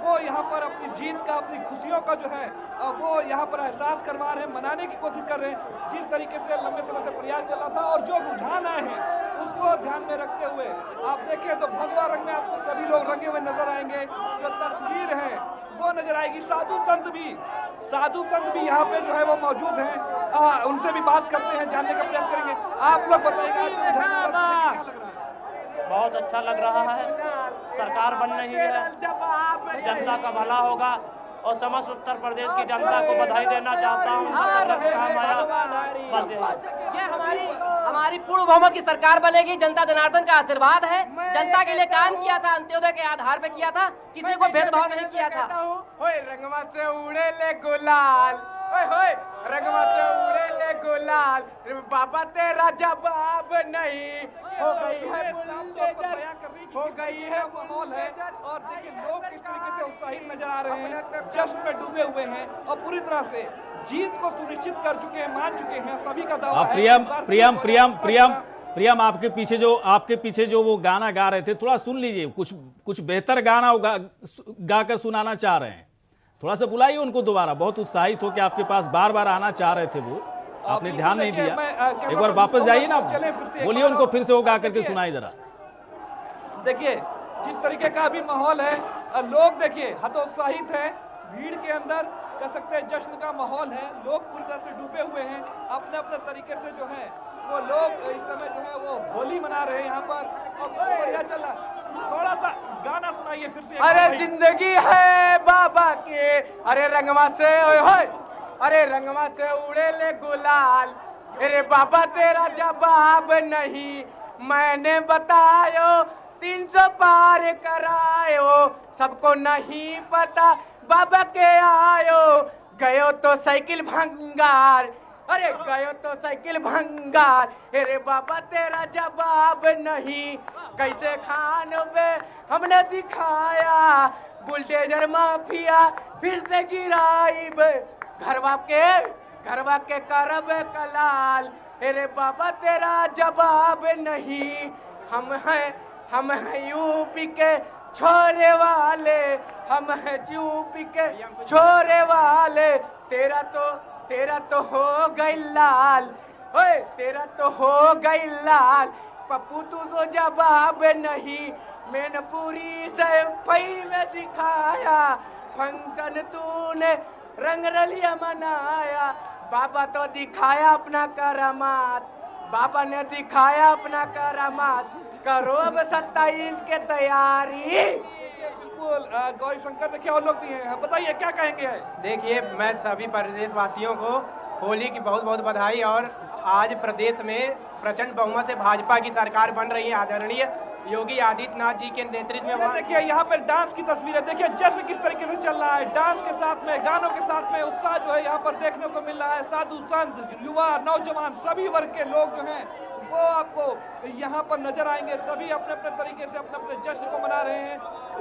वो यहाँ पर अपनी जीत का, अपनी खुशियों का जो है वो यहाँ पर एहसास करवा रहे हैं, मनाने की कोशिश कर रहे हैं। जिस तरीके से लंबे समय से प्रयास चला था और जो रुझान आए हैं उसको ध्यान में रखते हुए आप देखें तो भगवा रंग में आपको सभी लोग रंगे हुए नजर आएंगे। जो तस्वीर है वो नजर आएगी। साधु संत भी यहाँ पे जो है वो मौजूद हैं। उनसे भी बात करते हैं, जानने का प्रयास करेंगे। आप लोग बताइएगा। बहुत अच्छा लग रहा है, सरकार बन रही है, जनता का भला होगा और समस्त उत्तर प्रदेश की जनता को बधाई देना चाहता हूँ। ये हमारी पूर्ण बहुमत की सरकार बनेगी। जनता जनार्दन का आशीर्वाद है। जनता के लिए काम किया था, अंत्योदय के आधार पे किया था, किसी को भेदभाव नहीं किया था। रंगवा से उड़े ले गुलाल, रंगवा से उड़े ले गुलाल, बाबा तेरा जवाब नहीं। हो गई है हो गई है माहौल है और देखिए लोग किस तरीके से उत्साहित नजर आ रहे हैं, जश्न में डूबे हुए हैं और पूरी तरह से जीत को सुनिश्चित कर चुके हैं, मान चुके हैं। सभी का दावा है। प्रियम आपके पीछे जो वो गाना गा रहे थे थोड़ा सुन लीजिए। कुछ बेहतर गाना गाकर सुनाना चाह रहे हैं। थोड़ा सा बुलाइए उनको दोबारा। बहुत उत्साहित हो कि आपके पास बार बार आना चाह रहे थे वो, आपने ध्यान नहीं दिया। एक बार वापस जाइए ना, बोलिए उनको फिर से वो गा करके सुनाइए जरा। देखिए जिस तरीके का अभी माहौल है, लोग देखिए हतोत्साहित है, भीड़ के अंदर कह सकते हैं जश्न का माहौल है। लोग पूरी तरह से डूबे हुए हैं अपने अपने तरीके से जो है वो लोग इस समय जो है वो होली मना रहे हैं यहाँ पर और बढ़िया चल रहा। थोड़ा सा गाना सुनाइए फिर से। अरे जिंदगी है बाबा के, अरे रंगवा से अरे रंगवा से उड़े ले गुलाल, अरे बाबा तेरा जवाब नहीं। मैंने बतायो 300 पार करायो, सबको नहीं पता बाबा के आयो। गयो तो साइकिल भंगार, अरे गयो तो साइकिल भंगार, अरे बाबा तेरा जवाब नहीं। कैसे खानों पे हमने दिखाया, बुलडोजर माफिया फिर से गिराई। घरवा के करब कलाल, अरे बाबा तेरा जवाब नहीं। हम हैं यूपी के छोरे वाले, हम हैं यूपी के छोरे वाले। तेरा तो हो गई लाल, ओए तेरा तो हो गई लाल। पप्पू तू तो जवाब नहीं। मैनपुरी से फई में दिखाया, फंक्शन तूने रंग रलिया मनाया। बाबा तो दिखाया अपना करामात, बाबा ने दिखाया अपना करामात। करो अब 27 के तैयारी। बिल्कुल गौरी शंकर देखिए और लोग भी हैं, बताइए क्या कहेंगे। देखिए मैं सभी प्रदेशवासियों को होली की बहुत बहुत बधाई। और आज प्रदेश में प्रचंड बहुमत से भाजपा की सरकार बन रही है। आदरणीय योगी आदित्यनाथ जी के नेतृत्व में। देखिए यहाँ पे डांस की तस्वीरें देखिए, जश्न किस तरीके से चल रहा है। डांस के साथ में, गानों के साथ में उत्साह जो है यहाँ पर देखने को मिल रहा है। साधु संत, युवा, नौजवान, सभी वर्ग के लोग जो हैं वो आपको यहाँ पर नजर आएंगे। सभी अपने अपने तरीके से अपने अपने जश्न को मना रहे हैं।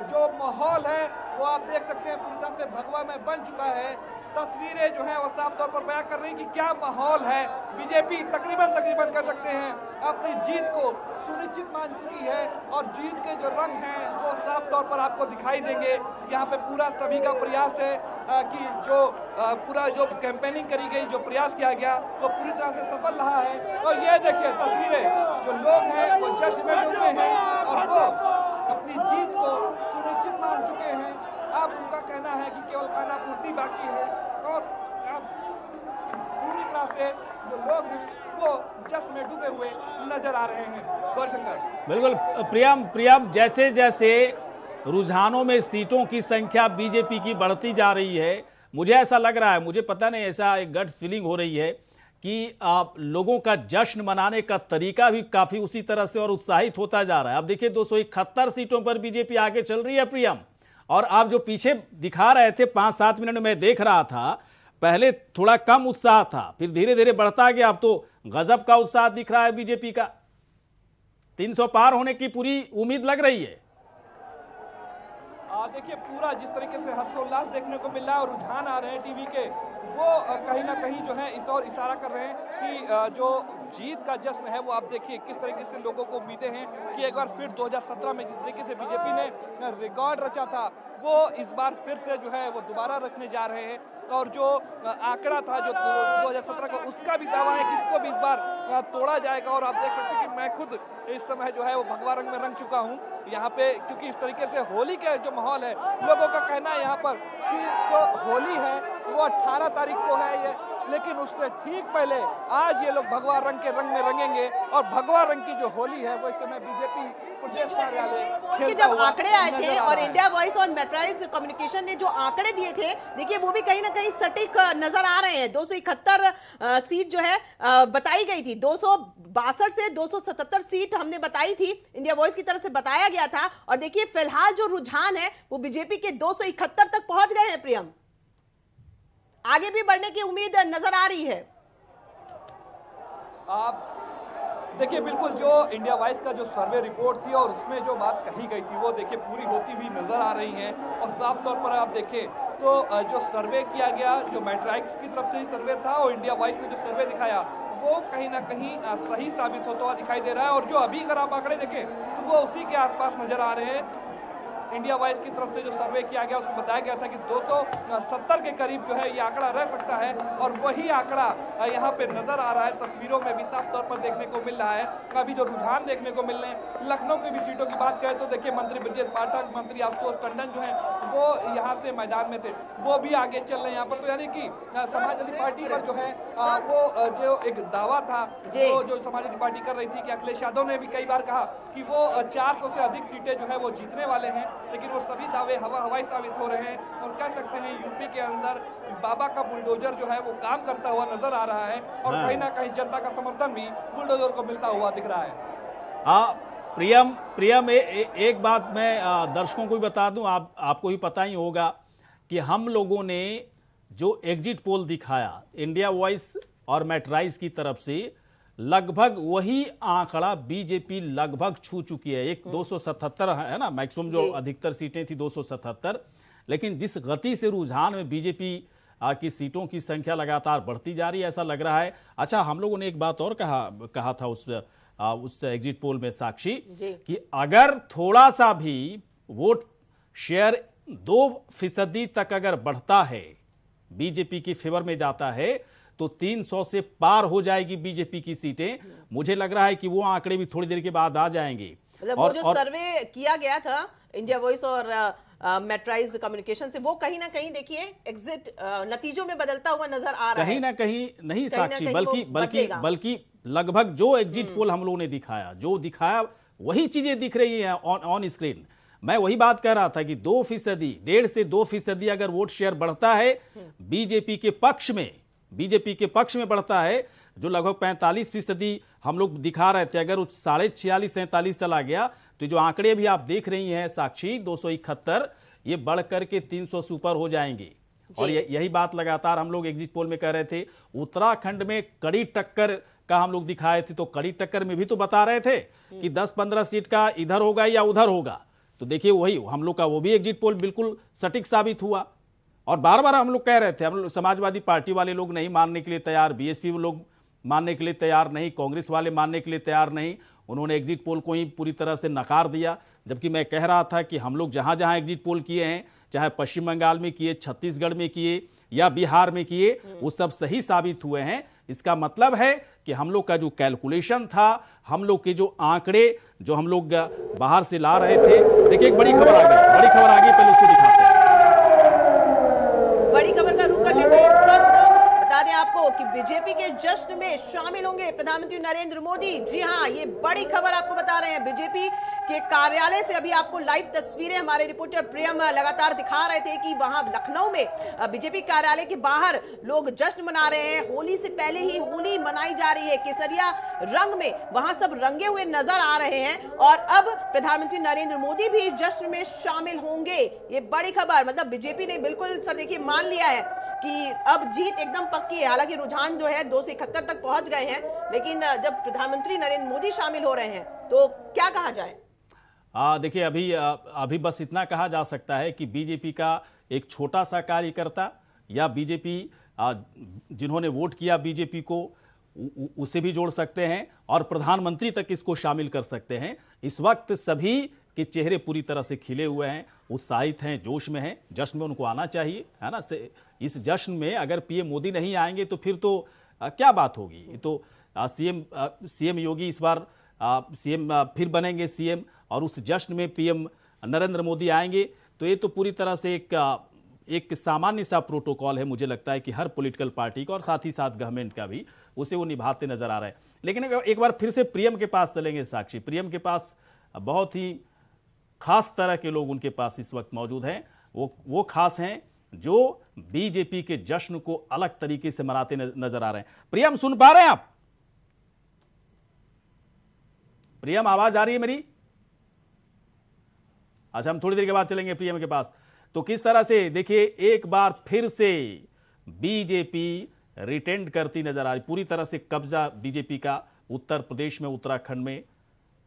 जो माहौल है वो आप देख सकते हैं पूरी तरह से भगवा में बन चुका है। तस्वीरें जो है वो साफ तौर पर बयां कर रही हैं कि क्या माहौल है। बीजेपी तकरीबन कर सकते हैं अपनी जीत को सुनिश्चित मान चुकी है और जीत के जो रंग हैं वो साफ तौर पर आपको दिखाई देंगे। यहाँ पे पूरा सभी का प्रयास है कि जो पूरा जो कैंपेनिंग करी गई, जो प्रयास किया गया वो पूरी तरह से सफल रहा है। और ये देखिए तस्वीरें, जो लोग हैं वो जश्न में डूबे हैं और वो अपनी जीत को सुनिश्चित मान चुके हैं। अब उनका कहना है कि केवल खाना पूर्ति बाकी है और अब पूरी तरह से जो लोग हैं वो जश्न में डूबे हुए नजर आ रहे हैं। गौरशंकर। बिल्कुल प्रियम, जैसे जैसे रुझानों में सीटों की संख्या बीजेपी की बढ़ती जा रही है, मुझे ऐसा लग रहा है, मुझे पता नहीं, ऐसा एक गट्स फीलिंग हो रही है कि आप लोगों का जश्न मनाने का तरीका भी काफी उसी तरह से और उत्साहित होता जा रहा है। अब देखिए 271 सीटों पर बीजेपी आगे चल रही है प्रियम, और आप जो पीछे दिखा रहे थे 5-7 मिनट में मैं देख रहा था, पहले थोड़ा कम उत्साह था, फिर धीरे धीरे बढ़ता गया, अब तो गजब का उत्साह दिख रहा है बीजेपी का। 300 पार होने की पूरी उम्मीद लग रही है। देखिए पूरा जिस तरीके से हर्षोल्लास देखने को मिल रहा है और रुझान आ रहे हैं टीवी के, वो कहीं ना कहीं जो है इस और इशारा कर रहे हैं कि जो जीत का जश्न है वो आप देखिए किस तरीके से लोगों को उम्मीदें हैं कि एक बार फिर 2017 में जिस तरीके से बीजेपी ने रिकॉर्ड रचा था, वो इस बार फिर से जो है वो दोबारा रचने जा रहे हैं। और जो आंकड़ा था जो 2017 का, उसका भी दावा है कि इसको भी इस बार तोड़ा जाएगा। और आप देख सकते हैं कि मैं खुद इस समय जो है वो भगवा रंग में रंग चुका हूँ यहाँ पे, क्योंकि इस तरीके से होली का जो माहौल है, लोगों का कहना है यहाँ पर कि जो होली है वो 18 तारीख को है ये, लेकिन उससे ठीक पहले आज ये लोग भगवा रंग के रंग में रंगेंगे। और भगवा रंग की जो होली है वो इस समय बीजेपी प्रदेश कार्यालय के जब आंकड़े आए थे और इंडिया वॉइस और मेट्राइज कम्युनिकेशन ने जो आंकड़े दिए थे, देखिए वो भी कहीं ना कहीं सटीक नजर आ रहे हैं। 271 सीट जो है बताई गई थी, 262 से 277 सीट हमने बताई थी, इंडिया वॉइस की तरफ से बताया गया था। और देखिए फिलहाल जो रुझान है वो बीजेपी के 271 तक पहुंच गए हैं प्रियम, आगे भी बढ़ने की उम्मीद नजर आ रही है। आप देखिए बिल्कुल जो इंडिया वॉइस का जो सर्वे रिपोर्ट थी और उसमें जो बात कही गई थी वो देखिए पूरी होती हुई नजर आ रही है। और साफ तौर पर आप देखें तो जो सर्वे किया गया, जो मैट्रिक्स की तरफ से ही सर्वे था और इंडिया वॉइस ने जो सर्वे दिखाया, वो कहीं ना कहीं सही साबित होता हुआ दिखाई दे रहा है। और जो अभी अगर आप आंकड़े देखें तो वो उसी के आसपास नजर आ रहे हैं। इंडिया वॉइस की तरफ से जो सर्वे किया गया उसमें बताया गया था कि 270 के करीब जो है ये आंकड़ा रह सकता है, और वही आंकड़ा यहाँ पे नजर आ रहा है। तस्वीरों में भी साफ तौर पर देखने को मिल रहा है। अभी जो रुझान देखने को मिल रहे हैं, लखनऊ की भी सीटों की बात करें तो देखिए मंत्री ब्रजेश पाठक, मंत्री आशुतोष टंडन जो है वो यहाँ से मैदान में थे, वो भी आगे चल रहे हैं यहाँ पर। तो यानी कि समाजवादी पार्टी पर जो है वो जो एक दावा था वो जो समाजवादी पार्टी कर रही थी कि अखिलेश यादव ने भी कई बार कहा कि वो 400 से अधिक सीटें जो है वो जीतने वाले हैं, लेकिन वो सभी दावे हवाई साबित हो रहे हैं। और कह सकते हैं यूपी के अंदर बाबा का बुलडोजर जो है वो काम करता हुआ नजर आ रहा है, और कहीं ना कहीं जनता का समर्थन भी बुलडोजर को मिलता हुआ दिख रहा है। प्रियम एक बात मैं दर्शकों को भी बता दूं, आपको भी पता ही होगा कि हम लोगों ने जो एग्जिट पोल दिखाया इंडिया वॉइस और मैट्राइज की तरफ से, लगभग वही आंकड़ा बीजेपी लगभग छू चुकी है। एक 277 है ना मैक्सिमम, जो अधिकतर सीटें थी 277, लेकिन जिस गति से रुझान में बीजेपी की सीटों की संख्या लगातार बढ़ती जा रही है, ऐसा लग रहा है। अच्छा, हम लोगों ने एक बात और कहा था उस एग्जिट पोल में साक्षी, कि अगर थोड़ा सा भी वोट शेयर 2% तक अगर बढ़ता है, बीजेपी की फेवर में जाता है, तो 300 से पार हो जाएगी बीजेपी की सीटें। मुझे लग रहा है कि वो आंकड़े भी थोड़ी देर के बाद आ जाएंगे। मतलब वो जो सर्वे किया गया था इंडिया वॉइस और मेट्राइज कम्युनिकेशन से, वो कहीं ना कहीं देखिए एग्जिट नतीजों में बदलता हुआ नजर आ रहा है। कहीं ना कहीं नहीं साक्षी, बल्कि लगभग जो एग्जिट पोल हम लोगों ने दिखाया वही चीजें दिख रही हैं ऑन स्क्रीन। मैं वही बात कह रहा था कि 2%, 1.5 से 2% अगर वोट शेयर बढ़ता है बीजेपी के पक्ष में बढ़ता है, जो लगभग 45% हम लोग दिखा रहे थे, अगर 46-47 चला गया, तो जो आंकड़े भी आप देख रही हैं साक्षी 271, ये बढ़ करके 300 से ऊपर हो जाएंगे। और यही बात लगातार हम लोग एग्जिट पोल में कह रहे थे। उत्तराखंड में कड़ी टक्कर का हम लोग दिखाए थे, तो कड़ी टक्कर में भी तो बता रहे थे कि 10-15 सीट का इधर होगा या उधर होगा। तो देखिए वही हम लोग का वो भी एग्जिट पोल बिल्कुल सटीक साबित हुआ। और बार बार हम लोग कह रहे थे, हम लोग समाजवादी पार्टी वाले लोग नहीं मानने के लिए तैयार, बीएसपी लोग मानने के लिए तैयार नहीं, कांग्रेस वाले मानने के लिए तैयार नहीं, उन्होंने एग्जिट पोल को ही पूरी तरह से नकार दिया। जबकि मैं कह रहा था कि हम लोग जहां जहां एग्जिट पोल किए हैं, चाहे पश्चिम बंगाल में किए, छत्तीसगढ़ में किए या बिहार में किए, वो सब सही साबित हुए हैं। इसका मतलब है कि हम लोग का जो कैलकुलेशन था, हम लोग के जो आंकड़े जो हम लोग बाहर से ला रहे थे। देखिए एक बड़ी खबर आ गई, पहले उसको दिखाते हैं। बड़ी खबर का रुख कर लेते हैं इस वक्त। बता दें आपको कि बीजेपी के जश्न में शामिल होंगे प्रधान प्रधानमंत्री नरेंद्र मोदी। जी हाँ, ये बड़ी खबर आपको बता रहे हैं। बीजेपी के कार्यालय से अभी आपको लाइव तस्वीरें हमारे रिपोर्टर प्रियम लगातार दिखा रहे थे कि वहां लखनऊ में बीजेपी कार्यालय के बाहर लोग जश्न मना रहे हैं। होली से पहले ही होली मनाई जा रही है, केसरिया रंग में वहां सब रंगे हुए नजर आ रहे हैं और अब प्रधानमंत्री नरेंद्र मोदी भी जश्न में शामिल होंगे। ये बड़ी खबर, मतलब बीजेपी ने बिल्कुल सर देखिए मान लिया है कि अब जीत एकदम पक्की है। हालांकि रुझान जो है 271 तक पहुंच गए हैं, लेकिन जब प्रधानमंत्री नरेंद्र मोदी शामिल हो रहे हैं तो क्या कहा जाए? देखिए, अभी बस इतना कहा जा सकता है कि बीजेपी का एक छोटा सा कार्यकर्ता या बीजेपी जिन्होंने वोट किया बीजेपी को उसे भी जोड़ सकते हैं और प्रधानमंत्री तक इसको शामिल कर सकते हैं। इस वक्त सभी के चेहरे पूरी तरह से खिले हुए हैं, उत्साहित हैं, जोश में हैं। जश्न में उनको आना चाहिए, है ना। इस जश्न में अगर पीएम मोदी नहीं आएंगे तो फिर तो क्या बात होगी। तो सीएम योगी इस बार सीएम फिर बनेंगे सीएम और उस जश्न में पीएम नरेंद्र मोदी आएंगे तो ये तो पूरी तरह से एक सामान्य सा प्रोटोकॉल है। मुझे लगता है कि हर पॉलिटिकल पार्टी का और साथ ही साथ गवर्नमेंट का भी उसे वो निभाते नजर आ रहे हैं। लेकिन एक बार फिर से प्रियम के पास चलेंगे साक्षी। प्रियम के पास बहुत ही खास तरह के लोग उनके पास इस वक्त मौजूद हैं। वो खास हैं जो बीजेपी के जश्न को अलग तरीके से मनाते नजर आ रहे हैं। प्रियम, सुन पा रहे हैं आप? प्रियम, आवाज आ रही है मेरी? अच्छा, हम थोड़ी देर के बाद चलेंगे प्रियम के पास। तो किस तरह से देखिए, एक बार फिर से बीजेपी रिटेंड करती नजर आ रही, पूरी तरह से कब्जा बीजेपी का उत्तर प्रदेश में, उत्तराखंड में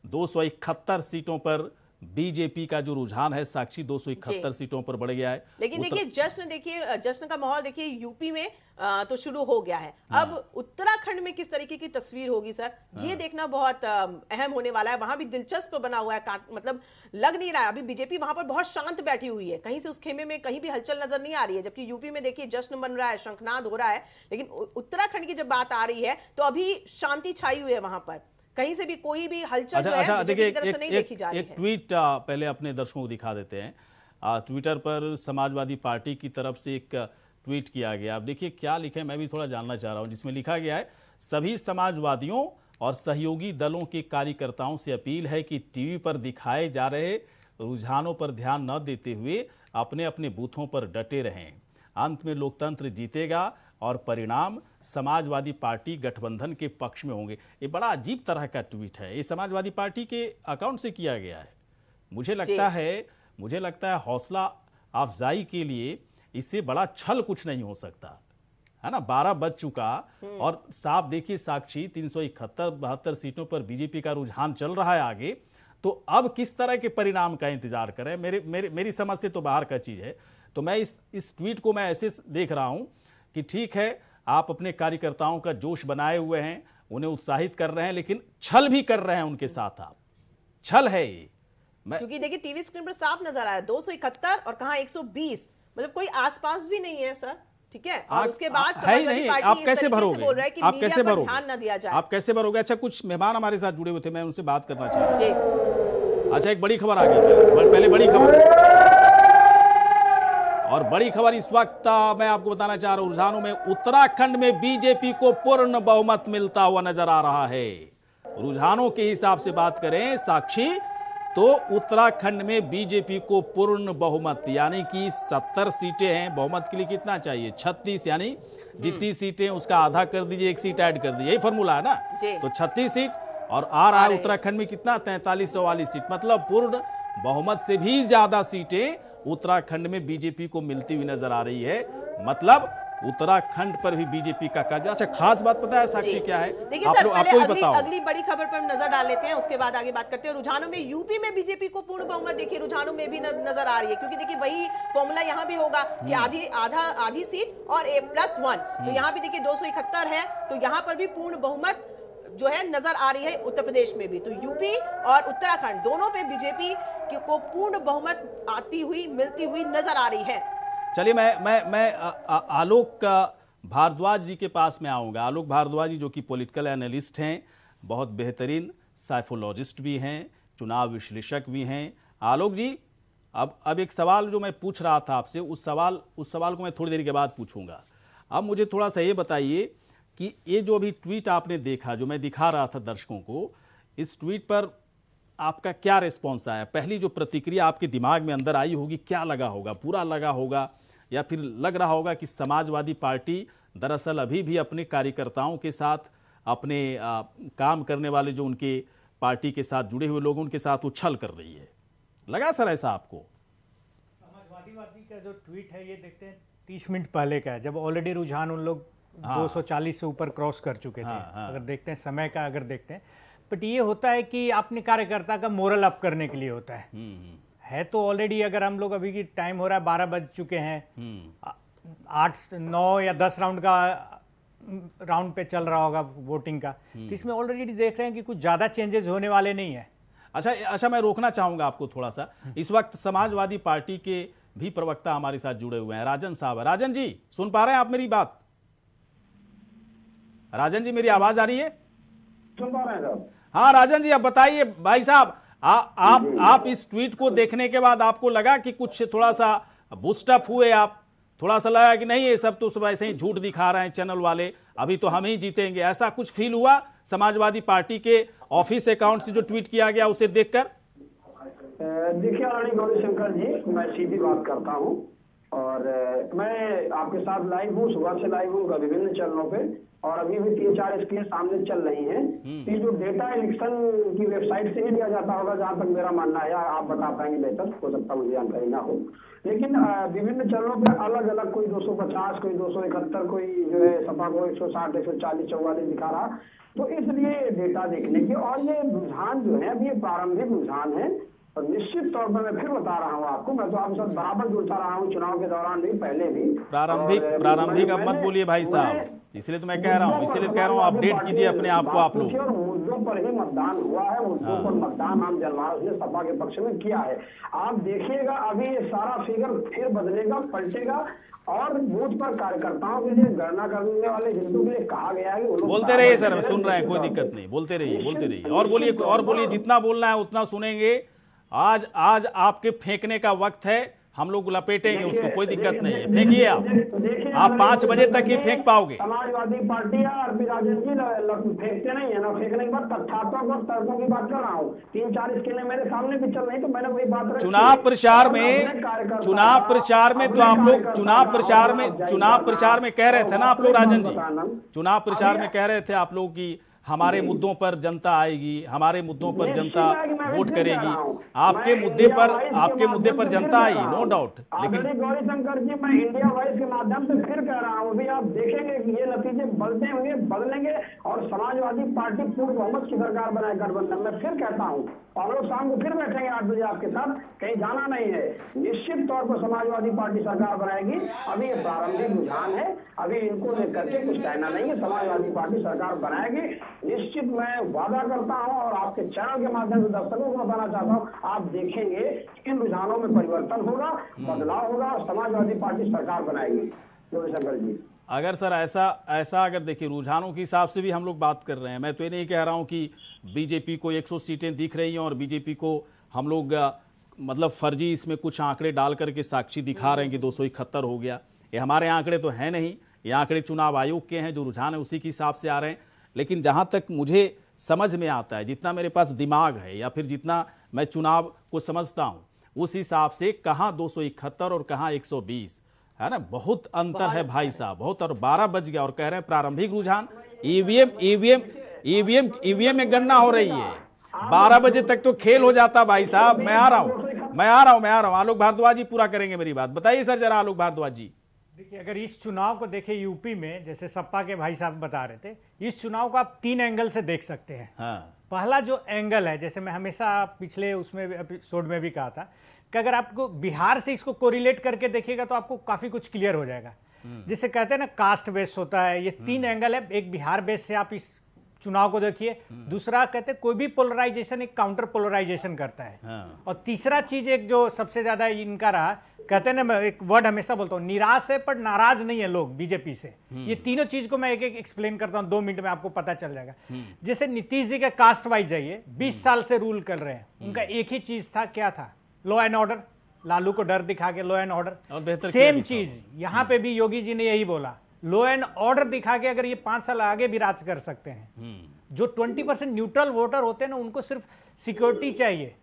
271 सीटों पर बीजेपी का जो रुझान है साक्षी 271 सीटों पर बढ़ गया है। लेकिन देखिए जश्न का माहौल देखिए यूपी में तो शुरू हो गया है। अब उत्तराखंड में किस तरीके की तस्वीर होगी सर, ये देखना बहुत अहम होने वाला है। वहां भी दिलचस्प बना हुआ है, मतलब लग नहीं रहा है अभी बीजेपी वहां पर बहुत शांत बैठी हुई है। कहीं से उस खेमे में कहीं भी हलचल नजर नहीं आ रही है, जबकि यूपी में देखिए जश्न बन रहा है, शंखनाद हो रहा है। लेकिन उत्तराखंड की जब बात आ रही है तो अभी शांति छाई हुई है वहां पर, कहीं से भी कोई भी हलचल जो है देखिए, नहीं देखी जा रही है। एक ट्वीट पहले अपने दर्शकों को दिखा देते हैं। ट्विटर पर समाजवादी पार्टी की तरफ से एक ट्वीट किया गया। अब देखिए क्या लिखे, मैं भी थोड़ा जानना चाह रहा हूं। जिसमें लिखा गया है, सभी समाजवादियों और सहयोगी दलों के कार्यकर्ताओं से अपील है कि टीवी पर दिखाए जा रहे रुझानों पर ध्यान न देते हुए अपने अपने बूथों पर डटे रहें। अंत में लोकतंत्र जीतेगा और परिणाम समाजवादी पार्टी गठबंधन के पक्ष में होंगे। ये बड़ा अजीब तरह का ट्वीट है, ये समाजवादी पार्टी के अकाउंट से किया गया है। मुझे लगता है हौसला अफजाई के लिए इससे बड़ा छल कुछ नहीं हो सकता, है ना। 12 बज चुका और साफ देखिए साक्षी 371-72 सीटों पर बीजेपी का रुझान चल रहा है आगे। तो अब किस तरह के परिणाम का इंतजार करें, मेरी समझ से तो बाहर का चीज है। तो मैं इस ट्वीट को मैं ऐसे देख रहा हूं कि ठीक है, आप अपने कार्यकर्ताओं का जोश बनाए हुए हैं, उन्हें उत्साहित कर रहे हैं, लेकिन छल भी कर रहे हैं उनके साथ। आप छल है ये, क्योंकि देखिए टीवी स्क्रीन पर साफ नजर आ रहा है 271 और कहां 120, मतलब कोई आसपास भी नहीं है सर। ठीक है, और उसके बाद नहीं, आप कैसे भरोगे? आप कैसे भरोगे? ध्यान न दिया जाए, आप कैसे भरोगे? अच्छा, कुछ मेहमान हमारे साथ जुड़े हुए थे, मैं उनसे बात करना चाह रहा हूं। अच्छा, एक बड़ी खबर आ गई, पहले बड़ी खबर। और बड़ी खबर इस वक्त मैं आपको बताना चाह रहा हूं, रुझानों में उत्तराखंड में बीजेपी को पूर्ण बहुमत मिलता हुआ नजर आ रहा है। रुझानों के हिसाब से बात करें साक्षी, तो उत्तराखंड में बीजेपी को पूर्ण बहुमत, यानी कि 70 सीटें हैं। बहुमत के लिए कितना चाहिए? 36, यानी जितनी सीटें उसका आधा कर दीजिए, एक सीट ऐड कर दीजिए, यही फॉर्मूला है ना। तो 36 सीट और आ रहा है उत्तराखंड में कितना? 43-44 सीट, मतलब पूर्ण बहुमत से भी ज्यादा सीटें उत्तराखंड में बीजेपी को मिलती हुई नजर आ रही है। मतलब उत्तराखंड पर भी बीजेपी का कब्जा। अच्छा, खास बात पता है साक्षी क्या है? देखिए सर, पहले अगली बड़ी खबर पर नजर डाल लेते हैं, उसके बाद आगे बात करते हैं। रुझानों में यूपी में बीजेपी को पूर्ण बहुमत देखिए रुझानों में भी नजर आ रही है, क्योंकि देखिए वही फॉर्मूला यहाँ भी होगा कि आधी सीट और A+1। तो यहाँ भी देखिए 271 है, तो यहाँ पर भी पूर्ण बहुमत जो है नजर आ रही है उत्तर प्रदेश में भी। तो यूपी और उत्तराखंड दोनों पे बीजेपी को पूर्ण बहुमत आती हुई मिलती हुई नजर आ रही है। चलिए, मैं आलोक भारद्वाज जी के पास में आऊँगा। आलोक भारद्वाज जी जो कि पॉलिटिकल एनालिस्ट हैं, बहुत बेहतरीन साइफोलॉजिस्ट भी हैं, चुनाव विश्लेषक भी हैं। आलोक जी, अब एक सवाल जो मैं पूछ रहा था आपसे, उस सवाल को मैं थोड़ी देर के बाद पूछूंगा। अब मुझे थोड़ा सा ये बताइए कि ये जो अभी ट्वीट आपने देखा, जो मैं दिखा रहा था दर्शकों को, इस ट्वीट पर आपका क्या रिस्पॉन्स आया? पहली जो प्रतिक्रिया आपके दिमाग में अंदर आई होगी, क्या लगा होगा? बुरा लगा होगा या फिर लग रहा होगा कि समाजवादी पार्टी दरअसल अभी भी अपने कार्यकर्ताओं के साथ, अपने काम करने वाले जो उनके पार्टी के साथ जुड़े हुए लोग, उनके साथ उछल कर रही है? लगा सर ऐसा आपको? समाजवादी का जो ट्वीट है ये देखते हैं 30 मिनट पहले का है, जब ऑलरेडी रुझान उन लोग 240 से ऊपर क्रॉस कर चुके थे। अगर देखते हैं समय का, अगर देखते हैं, बट ये होता है कि अपने कार्यकर्ता का मोरल अप करने के लिए होता है तो ऑलरेडी अगर हम लोग अभी की टाइम हो रहा है 12 बज चुके हैं, 8, 9 या 10 राउंड पे चल रहा होगा वोटिंग का, तो इसमें ऑलरेडी देख रहे हैं कि कुछ ज्यादा चेंजेस होने वाले नहीं है। अच्छा, मैं रोकना चाहूंगा आपको थोड़ा सा। इस वक्त समाजवादी पार्टी के भी प्रवक्ता हमारे साथ जुड़े हुए हैं, राजन साहब। राजन जी, सुन पा रहे हैं आप मेरी बात? राजन जी, मेरी आवाज आ रही है? सुन पा रहे हैं साहब? हाँ राजन जी, अब बताइए भाई साहब, आप इस ट्वीट को देखने के बाद आपको लगा कि कुछ थोड़ा सा बूस्टअप हुए आप? थोड़ा सा लगा कि नहीं, ये सब तो सब ऐसे ही झूठ दिखा रहे हैं चैनल वाले, अभी तो हम ही जीतेंगे, ऐसा कुछ फील हुआ समाजवादी पार्टी के ऑफिस अकाउंट से जो ट्वीट किया गया उसे देखकर? देखिए आदरणीय गौरीशंकर जी, मैं सीधी बात करता हूं और मैं आपके साथ लाइव हूं, सुबह से लाइव हूं विभिन्न चैनलों पे, और अभी भी 3-4 स्कीम सामने चल रही हैं। ये जो डेटा इलेक्शन की वेबसाइट से ही लिया जाता होगा, जहां तक मेरा मानना है, आप बता पाएंगे बेहतर, हो सकता है मुझे जानकारी ना हो, लेकिन विभिन्न चैनलों पे अलग अलग, कोई 250, कोई 271, कोई जो है सपा को 160, 140, 44 दिखा रहा, तो इसलिए डेटा देखने की, और ये रुझान जो है अभी ये प्रारंभिक रुझान है, और निश्चित तौर पर मैं फिर बता रहा हूँ आपको, मैं तो आपके साथ बराबर जुड़ता रहा हूँ, चुनाव के दौरान भी, पहले भी। प्रारंभिक अब मत बोलिए भाई साहब, इसलिए तो मैं कह रहा हूँ, इसीलिए कह रहा हूँ अपडेट कीजिए अपने आप को आप लोग। मुद्दों पर ही मतदान हुआ है, मुद्दों पर मतदान आम जनमानस ने सपा के पक्ष में किया है। आप देखिएगा अभी ये सारा फिगर फिर बदलेगा, पलटेगा, और बूथ पर कार्यकर्ताओं के लिए, गणना करने वाले हिंदू के लिए कहा गया है कि बोलते रहिए सर, सुन रहे हैं, कोई दिक्कत नहीं, बोलते रहिए और बोलिए, जितना बोलना है उतना सुनेंगे। आज आपके फेंकने का वक्त है, हम लोग लपेटेंगे उसको, कोई दिक्कत नहीं है, फेंकिए आप 5 बजे तक ही फेंक पाओगे। समाजवादी पार्टी और राजन जी फेंकते नहीं है ना, फेंकने के बाद तथ्यात्मक और तर्कों की बात कर रहा हूँ। 3-4 स्कीमें मेरे सामने भी चल रही, तो मैंने वही बात, चुनाव प्रचार में तो आप लोग चुनाव प्रचार में कह रहे थे ना आप लोग, राजन जी, चुनाव प्रचार में कह रहे थे आप लोग कि हमारे मुद्दों पर जनता आएगी, हमारे मुद्दों पर जनता वोट करेगी। आपके मुद्दे पर जनता आई, नो डाउट, लेकिन गौरीशंकर जी, मैं इंडिया वाइज के माध्यम से फिर कह रहा हूँ, अभी आप देखेंगे कि ये नतीजे बदलेंगे और समाजवादी पार्टी पूर्ण बहुमत की सरकार बनाए गठबंधन में। फिर कहता हूँ, और लोग शाम को फिर बैठेंगे 8 बजे आपके साथ, कहीं जाना नहीं है, निश्चित तौर पर समाजवादी पार्टी सरकार बनाएगी। अभी ये प्रारंभिक रुझान है, अभी इनको लेकर के कुछ कहना नहीं है, समाजवादी पार्टी सरकार बनाएगी निश्चित, मैं वादा करता हूं, और आपके चैनल के माध्यम से दर्शकों को बताना चाहता हूं, आप देखेंगे इन रुझानों में परिवर्तन होगा, बदलाव होगा, और समाजवादी पार्टी सरकार बनाएगी। गौरीशंकर जी, अगर सर ऐसा अगर देखिए, रुझानों के हिसाब से भी हम लोग बात कर रहे हैं, मैं तो ये नहीं कह रहा हूं कि बीजेपी को 100 सीटें दिख रही हैं और बीजेपी को हम लोग मतलब फर्जी इसमें कुछ आंकड़े डाल करके साक्षी दिखा रहे हैं कि 271 हो गया। ये हमारे आंकड़े तो हैं नहीं, ये आंकड़े चुनाव आयोग के हैं, जो रुझान है उसी के हिसाब से आ रहे हैं। लेकिन जहाँ तक मुझे समझ में आता है, जितना मेरे पास दिमाग है या फिर जितना मैं चुनाव को समझता हूँ, उस हिसाब से कहाँ 271 और कहाँ 120 है ना, बहुत अंतर है भाई साहब, बहुत। और 12 बज गया और कह रहे हैं प्रारंभिक रुझान, ईवीएम में गणना हो रही है, 12 बजे तक तो खेल हो जाता भाई साहब। मैं आ रहा हूँ। आलोक भारद्वाज जी पूरा करेंगे मेरी बात, बताइए सर जरा आलोक भारद्वाज जी। देखिए, अगर इस चुनाव को देखें यूपी में, जैसे सपा के भाई साहब बता रहे थे, इस चुनाव को आप 3 एंगल से देख सकते हैं। पहला जो एंगल है, जैसे मैं हमेशा पिछले उसमें एपिसोड में भी कहा था कि अगर आपको बिहार से इसको कोरिलेट करके देखिएगा तो आपको काफी कुछ क्लियर हो जाएगा। जिसे कहते हैं ना कास्ट बेस होता है, ये 3 एंगल है। एक बिहार बेस से आप इस चुनाव को देखिए, दूसरा कहते हैं कोई भी पोलराइजेशन एक काउंटर पोलराइजेशन करता है, और तीसरा चीज एक जो सबसे ज्यादा इनका रहा, कहते हैं ना, मैं एक वर्ड हमेशा बोलता हूँ, निराश है पर नाराज नहीं है लोग बीजेपी से। ये तीनों चीज को मैं एक एक्सप्लेन करता हूँ, 2 मिनट में आपको पता चल जाएगा। जैसे नीतीश जी का कास्ट वाइज जाइए, 20 साल से रूल कर रहे हैं, उनका एक ही चीज था, क्या था? Law and order. लालू को डर दिखा के लॉ एंड ऑर्डर। सेम चीज यहाँ पे भी योगी जी ने यही बोला लो एंड ऑर्डर दिखा के अगर ये 5 साल आगे भी राज कर सकते हैं। जो 20% न्यूट्रल वोटर होते हैं ना, उनको सिर्फ सिक्योरिटी चाहिए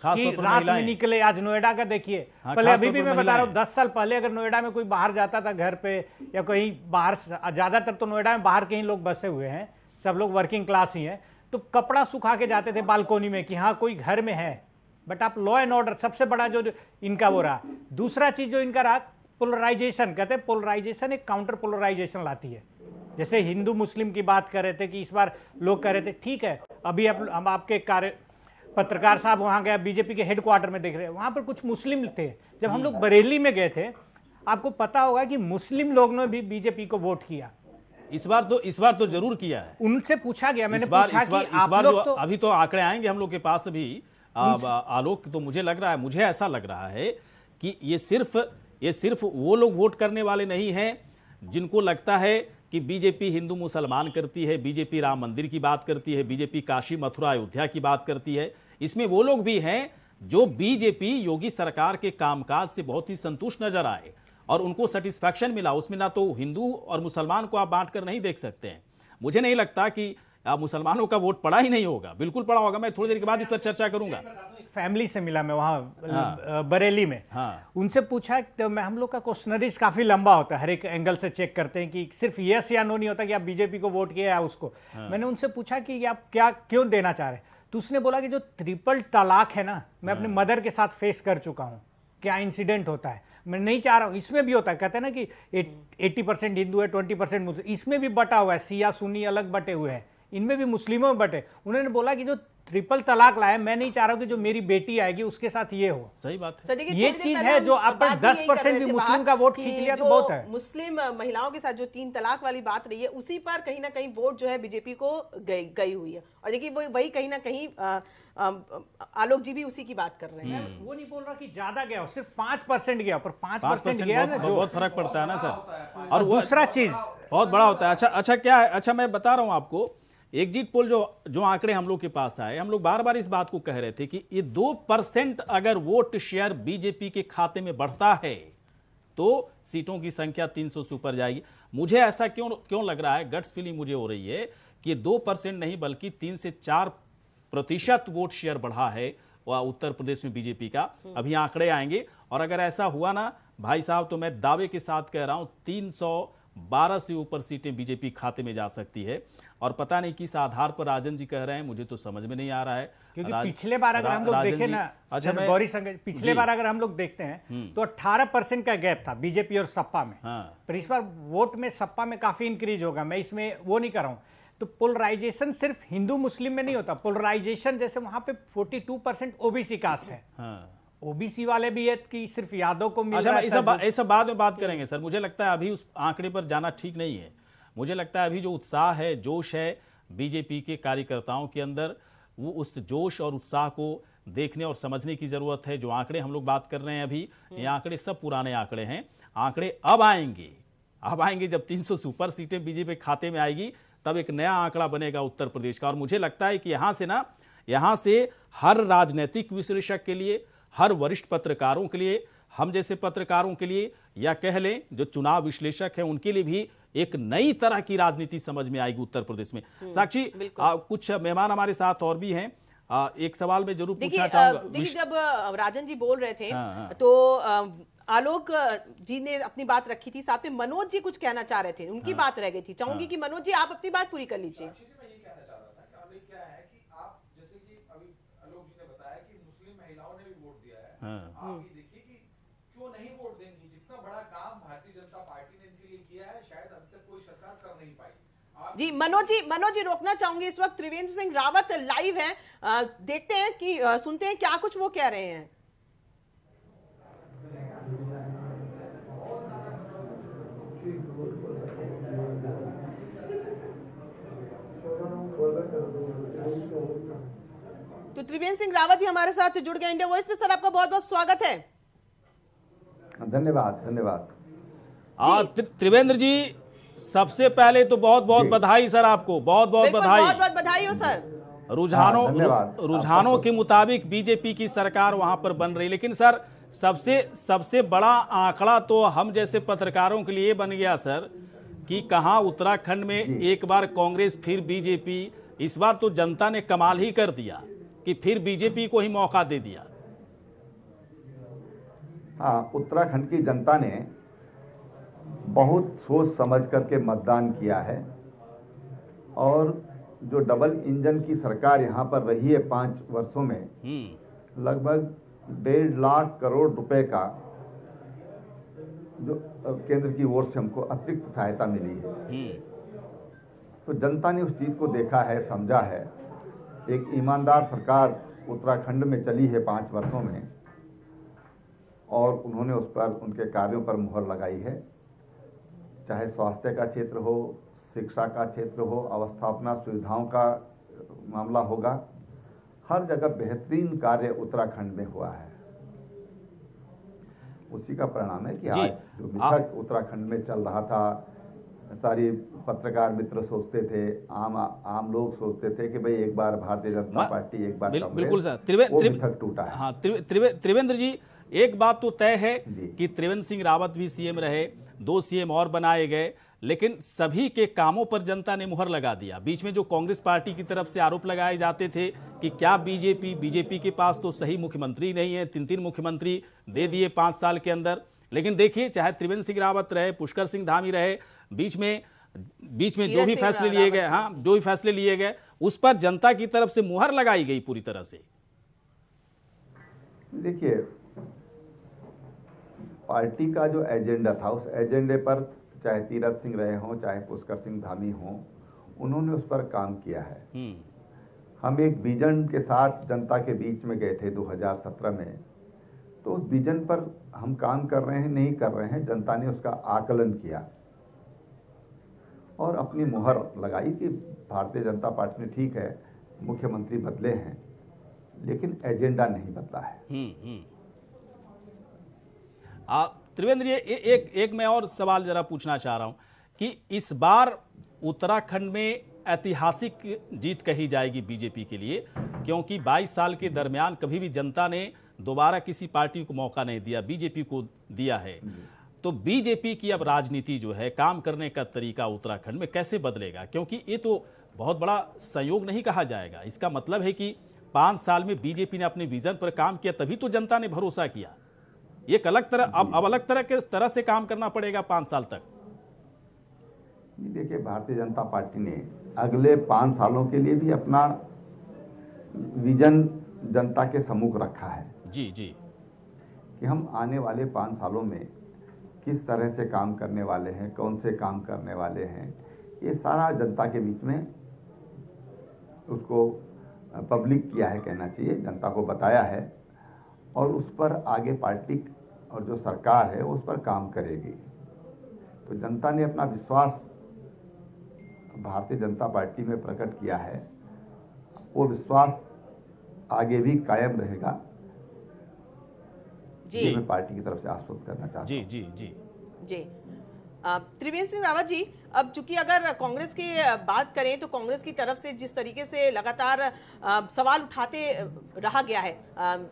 कि रात में निकले। आज नोएडा का देखिए, पहले अभी भी मैं बता रहा हूँ 10 साल पहले अगर नोएडा में कोई बाहर जाता था घर पे या कहीं बाहर, ज्यादातर तो नोएडा में बाहर के ही लोग बसे हुए हैं, सब लोग वर्किंग क्लास ही हैं, तो कपड़ा सुखा के जाते थे बालकोनी में कि हाँ कोई घर में है। बट आप लॉ एंड ऑर्डर सबसे बड़ा जो इनका वो रहा। दूसरा चीज जो इनका रहा, पोलराइजेशन। कहते हैं पोलराइजेशन एक काउंटर पोलराइजेशन लाती है। जैसे हिंदू मुस्लिम की बात कर रहे थे कि इस बार लोग कह रहे थे ठीक है, अभी हम आपके पत्रकार साहब वहां गए, बीजेपी के हेडक्वार्टर में देख रहे हैं, वहां पर कुछ मुस्लिम थे। जब हम लोग बरेली में गए थे, आपको पता होगा कि मुस्लिम लोग ने भी बीजेपी को वोट किया। इस बार तो जरूर किया है। उनसे पूछा गया, मैंने इस बार जो तो अभी तो आंकड़े आएंगे हम लोग के पास अभी आलोक, तो मुझे लग रहा है, मुझे ऐसा लग रहा है कि ये सिर्फ वो लोग वोट करने वाले नहीं हैं जिनको लगता है कि बीजेपी हिंदू मुसलमान करती है, बीजेपी राम मंदिर की बात करती है, बीजेपी काशी मथुरा अयोध्या की बात करती है। इसमें वो लोग भी हैं जो बीजेपी योगी सरकार के कामकाज से बहुत ही संतुष्ट नजर आए और उनको सेटिस्फैक्शन मिला। उसमें ना तो हिंदू और मुसलमान को आप बांट कर नहीं देख सकते हैं। मुझे नहीं लगता कि मुसलमानों का वोट पड़ा ही नहीं होगा, बिल्कुल पड़ा होगा। मैं थोड़ी देर के बाद इस पर चर्चा करूंगा। फैमिली से मिला मैं वहां बरेली में, उनसे पूछा तो हम लोग का क्वेश्चनरीज काफी लंबा होता है, हर एक एंगल से चेक करते हैं कि सिर्फ यस या नो नहीं होता कि आप बीजेपी को वोट किया या उसको। मैंने उनसे पूछा कि आप क्या क्यों देना चाह रहे हैं, तो उसने बोला कि जो ट्रिपल तलाक है ना, मैं अपने मदर के साथ फेस कर चुका हूं, क्या इंसिडेंट होता है, मैं नहीं चाह रहा हूं। इसमें भी होता है, कहते हैं ना कि 80% हिंदू है, 20% मुस्लिम, इसमें भी बटा हुआ है, शिया सुन्नी अलग बटे हुए हैं, इनमें भी मुस्लिमों में बटे। उन्होंने बोला कि जो ट्रिपल तलाक लाए, मैं नहीं चाह रहा हूं कि जो मेरी बेटी आएगी उसके साथ ये हो। सही बात है। ये चीज है जो आप 10% भी मुस्लिम का वोट खींच लिया तो बहुत है। मुस्लिम महिलाओं के साथ जो 3 तलाक वाली बात रही है, उसी पर कहीं ना कहीं वोट जो है बीजेपी को गई हुई है। और देखिए वही कहीं ना कहीं आलोक जी भी उसी की बात कर रहे हैं। वो नहीं बोल रहा कि ज्यादा गया, सिर्फ 5% गया, पर 5% गया ना, बहुत फर्क पड़ता है ना सर। और दूसरा चीज बहुत बड़ा होता है। अच्छा क्या है, अच्छा मैं बता रहा हूं आपको, एग्जिट पोल जो आंकड़े हम लोग के पास आए, हम लोग बार बार इस बात को कह रहे थे कि ये 2% अगर वोट शेयर बीजेपी के खाते में बढ़ता है तो सीटों की संख्या 300 से ऊपर जाएगी। मुझे ऐसा क्यों लग रहा है, गट्स फीलिंग मुझे हो रही है कि 2% नहीं बल्कि 3 से 4% वोट शेयर बढ़ा है उत्तर प्रदेश में बीजेपी का। अभी आंकड़े आएंगे और अगर ऐसा हुआ ना भाई साहब, तो मैं दावे के साथ कह रहा हूं 312 से ऊपर सीटें बीजेपी खाते में जा सकती है। और पता नहीं किस आधार पर राजन जी कह रहे हैं, मुझे तो समझ में नहीं आ रहा है। क्योंकि पिछले बार अगर हम लोग देखें ना, अच्छा गौरी संघ, पिछले बार अगर हम लोग देखते हैं तो 18% का गैप था बीजेपी और सपा में। पर इस बार वोट में सपा में काफी इंक्रीज होगा, मैं इसमें वो नहीं कर रहा हूं। तो पोलराइजेशन सिर्फ हिंदू मुस्लिम में नहीं होता, पोलराइजेशन जैसे वहां पे 42% ओबीसी कास्ट है, ओबीसी वाले भी है कि सिर्फ यादव को मिल रहा है। ऐसा बाद में बात करेंगे सर। मुझे लगता है अभी उस आंकड़े पर जाना ठीक नहीं है। मुझे लगता है अभी जो उत्साह है, जोश है बीजेपी के कार्यकर्ताओं के अंदर, वो उस जोश और उत्साह को देखने और समझने की जरूरत है। जो आंकड़े हम लोग बात कर रहे हैं अभी, ये आंकड़े सब पुराने आंकड़े हैं। आंकड़े अब आएंगे जब 300 से ऊपर सीटें बीजेपी खाते में आएगी, तब एक नया आंकड़ा बनेगा उत्तर प्रदेश का। और मुझे लगता है कि यहाँ से हर राजनीतिक विश्लेषक के लिए, हर वरिष्ठ पत्रकारों के लिए, हम जैसे पत्रकारों के लिए, या कह लें जो चुनाव विश्लेषक हैं उनके लिए भी एक नई तरह की राजनीति समझ में आएगी उत्तर प्रदेश में। साक्षी, कुछ मेहमान हमारे साथ और भी हैं, एक सवाल मैं जरूर पूछना चाहूंगा। देखिए जब राजन जी बोल रहे थे तो आलोक जी ने अपनी बात रखी थी, साथ में मनोज जी कुछ कहना चाह रहे थे, उनकी बात रह गई थी। चाहूंगी कि मनोज जी आप अपनी बात पूरी कर लीजिए। आप ये देखिए कि क्यों नहीं वोट देंगी, जितना बड़ा काम भारतीय जनता पार्टी ने इनके लिए किया है, शायद अब तक कोई सरकार कर नहीं पाई। जी मनोज जी रोकना चाहूंगी, इस वक्त त्रिवेंद्र सिंह रावत लाइव हैं, देखते हैं कि सुनते हैं क्या कुछ वो कह रहे हैं। तो त्रिवेंद्र सिंह रावत जी हमारे साथ जुड़ गए इंडिया वॉइस पे। सर आपका बहुत बहुत स्वागत है। धन्यवाद। त्रिवेंद्र जी, सबसे पहले तो बहुत बहुत बधाई सर, आपको बहुत बहुत बधाई। बहुत बहुत बधाई हो सर। रुझानों के मुताबिक बीजेपी की सरकार वहां पर बन रही, लेकिन सर सबसे बड़ा आंकड़ा तो हम जैसे पत्रकारों के लिए बन गया सर कि कहां उत्तराखंड में एक बार कांग्रेस फिर बीजेपी। इस बार तो जनता ने कमाल ही कर दिया कि फिर बीजेपी को ही मौका दे दिया। हाँ, उत्तराखंड की जनता ने बहुत सोच समझ करके मतदान किया है और जो डबल इंजन की सरकार यहाँ पर रही है 5 वर्षों में, लगभग 1.5 लाख करोड़ रुपए का जो केंद्र की ओर से हमको अतिरिक्त सहायता मिली है। तो जनता ने उस चीज को देखा है, समझा है। एक ईमानदार सरकार उत्तराखंड में चली है 5 वर्षों में और उन्होंने उस पर उनके कार्यों पर मुहर लगाई है। चाहे स्वास्थ्य का क्षेत्र हो, शिक्षा का क्षेत्र हो, अवस्थापना सुविधाओं का मामला होगा, हर जगह बेहतरीन कार्य उत्तराखंड में हुआ है। उसी का परिणाम है कि आज जो मिथक उत्तराखंड में चल रहा था, सारी पत्रकार मित्र सोचते थे, आम लोग सोचते थे कि भाई एक बार भारतीय जनता पार्टी, एक बार बिल्कुल सर, मिथक टूटा है। हाँ, त्रिवेंद्र जी, एक बात तो तय है कि त्रिवेंद्र सिंह रावत भी सीएम रहे, 2 सीएम और बनाए गए, लेकिन सभी के कामों पर जनता ने मुहर लगा दिया। बीच में जो कांग्रेस पार्टी की तरफ से आरोप लगाए जाते थे कि क्या बीजेपी के पास तो सही मुख्यमंत्री नहीं है, 3 मुख्यमंत्री दे दिए 5 साल के अंदर। लेकिन देखिए, चाहे त्रिवेंद्र सिंह रावत रहे, पुष्कर सिंह धामी रहे, बीच में जो भी फैसले लिए गए, हाँ, जो भी फैसले लिए गए, उस पर जनता की तरफ से मुहर लगाई गई पूरी तरह से। देखिए, पार्टी का जो एजेंडा था, उस एजेंडे पर चाहे तीरथ सिंह रहे हों, चाहे पुष्कर सिंह धामी हों, उन्होंने उस पर काम किया है। हम एक विजन के साथ जनता के बीच में गए थे 2017 में, तो उस विजन पर हम काम कर रहे हैं, नहीं कर रहे हैं, जनता ने उसका आकलन किया और अपनी मुहर लगाई कि भारतीय जनता पार्टी ने, ठीक है, मुख्यमंत्री बदले हैं, लेकिन एजेंडा नहीं बदला है। त्रिवेंद्र जी, एक मैं और सवाल जरा पूछना चाह रहा हूं कि इस बार उत्तराखंड में ऐतिहासिक जीत कही जाएगी बीजेपी के लिए, क्योंकि 22 साल के दरमियान कभी भी जनता ने दोबारा किसी पार्टी को मौका नहीं दिया, बीजेपी को दिया है। तो बीजेपी की अब राजनीति जो है, काम करने का तरीका उत्तराखंड में कैसे बदलेगा? क्योंकि ये तो बहुत बड़ा संयोग नहीं कहा जाएगा। इसका मतलब है कि 5 साल में बीजेपी ने अपने विजन पर काम किया, तभी तो जनता ने भरोसा किया। एक अलग तरह, अब अलग तरह से काम करना पड़ेगा 5 साल तक। देखिए, भारतीय जनता पार्टी ने अगले 5 सालों के लिए भी अपना विजन जनता के सम्मुख रखा है। जी, कि हम आने वाले 5 सालों में किस तरह से काम करने वाले हैं, कौन से काम करने वाले हैं, ये सारा जनता के बीच में उसको पब्लिक किया है, कहना चाहिए, जनता को बताया है और उस पर आगे पार्टी और जो सरकार है उस पर काम करेगी। तो जनता ने अपना विश्वास भारतीय जनता पार्टी में प्रकट किया है, वो विश्वास आगे भी कायम रहेगा। जी, मैं पार्टी की तरफ से आश्वस्त करना चाहता हूं। जी। त्रिवेंद्र सिंह रावत जी, अब चूंकि अगर कांग्रेस की बात करें तो कांग्रेस की तरफ से जिस तरीके से लगातार सवाल उठाते रहा गया है,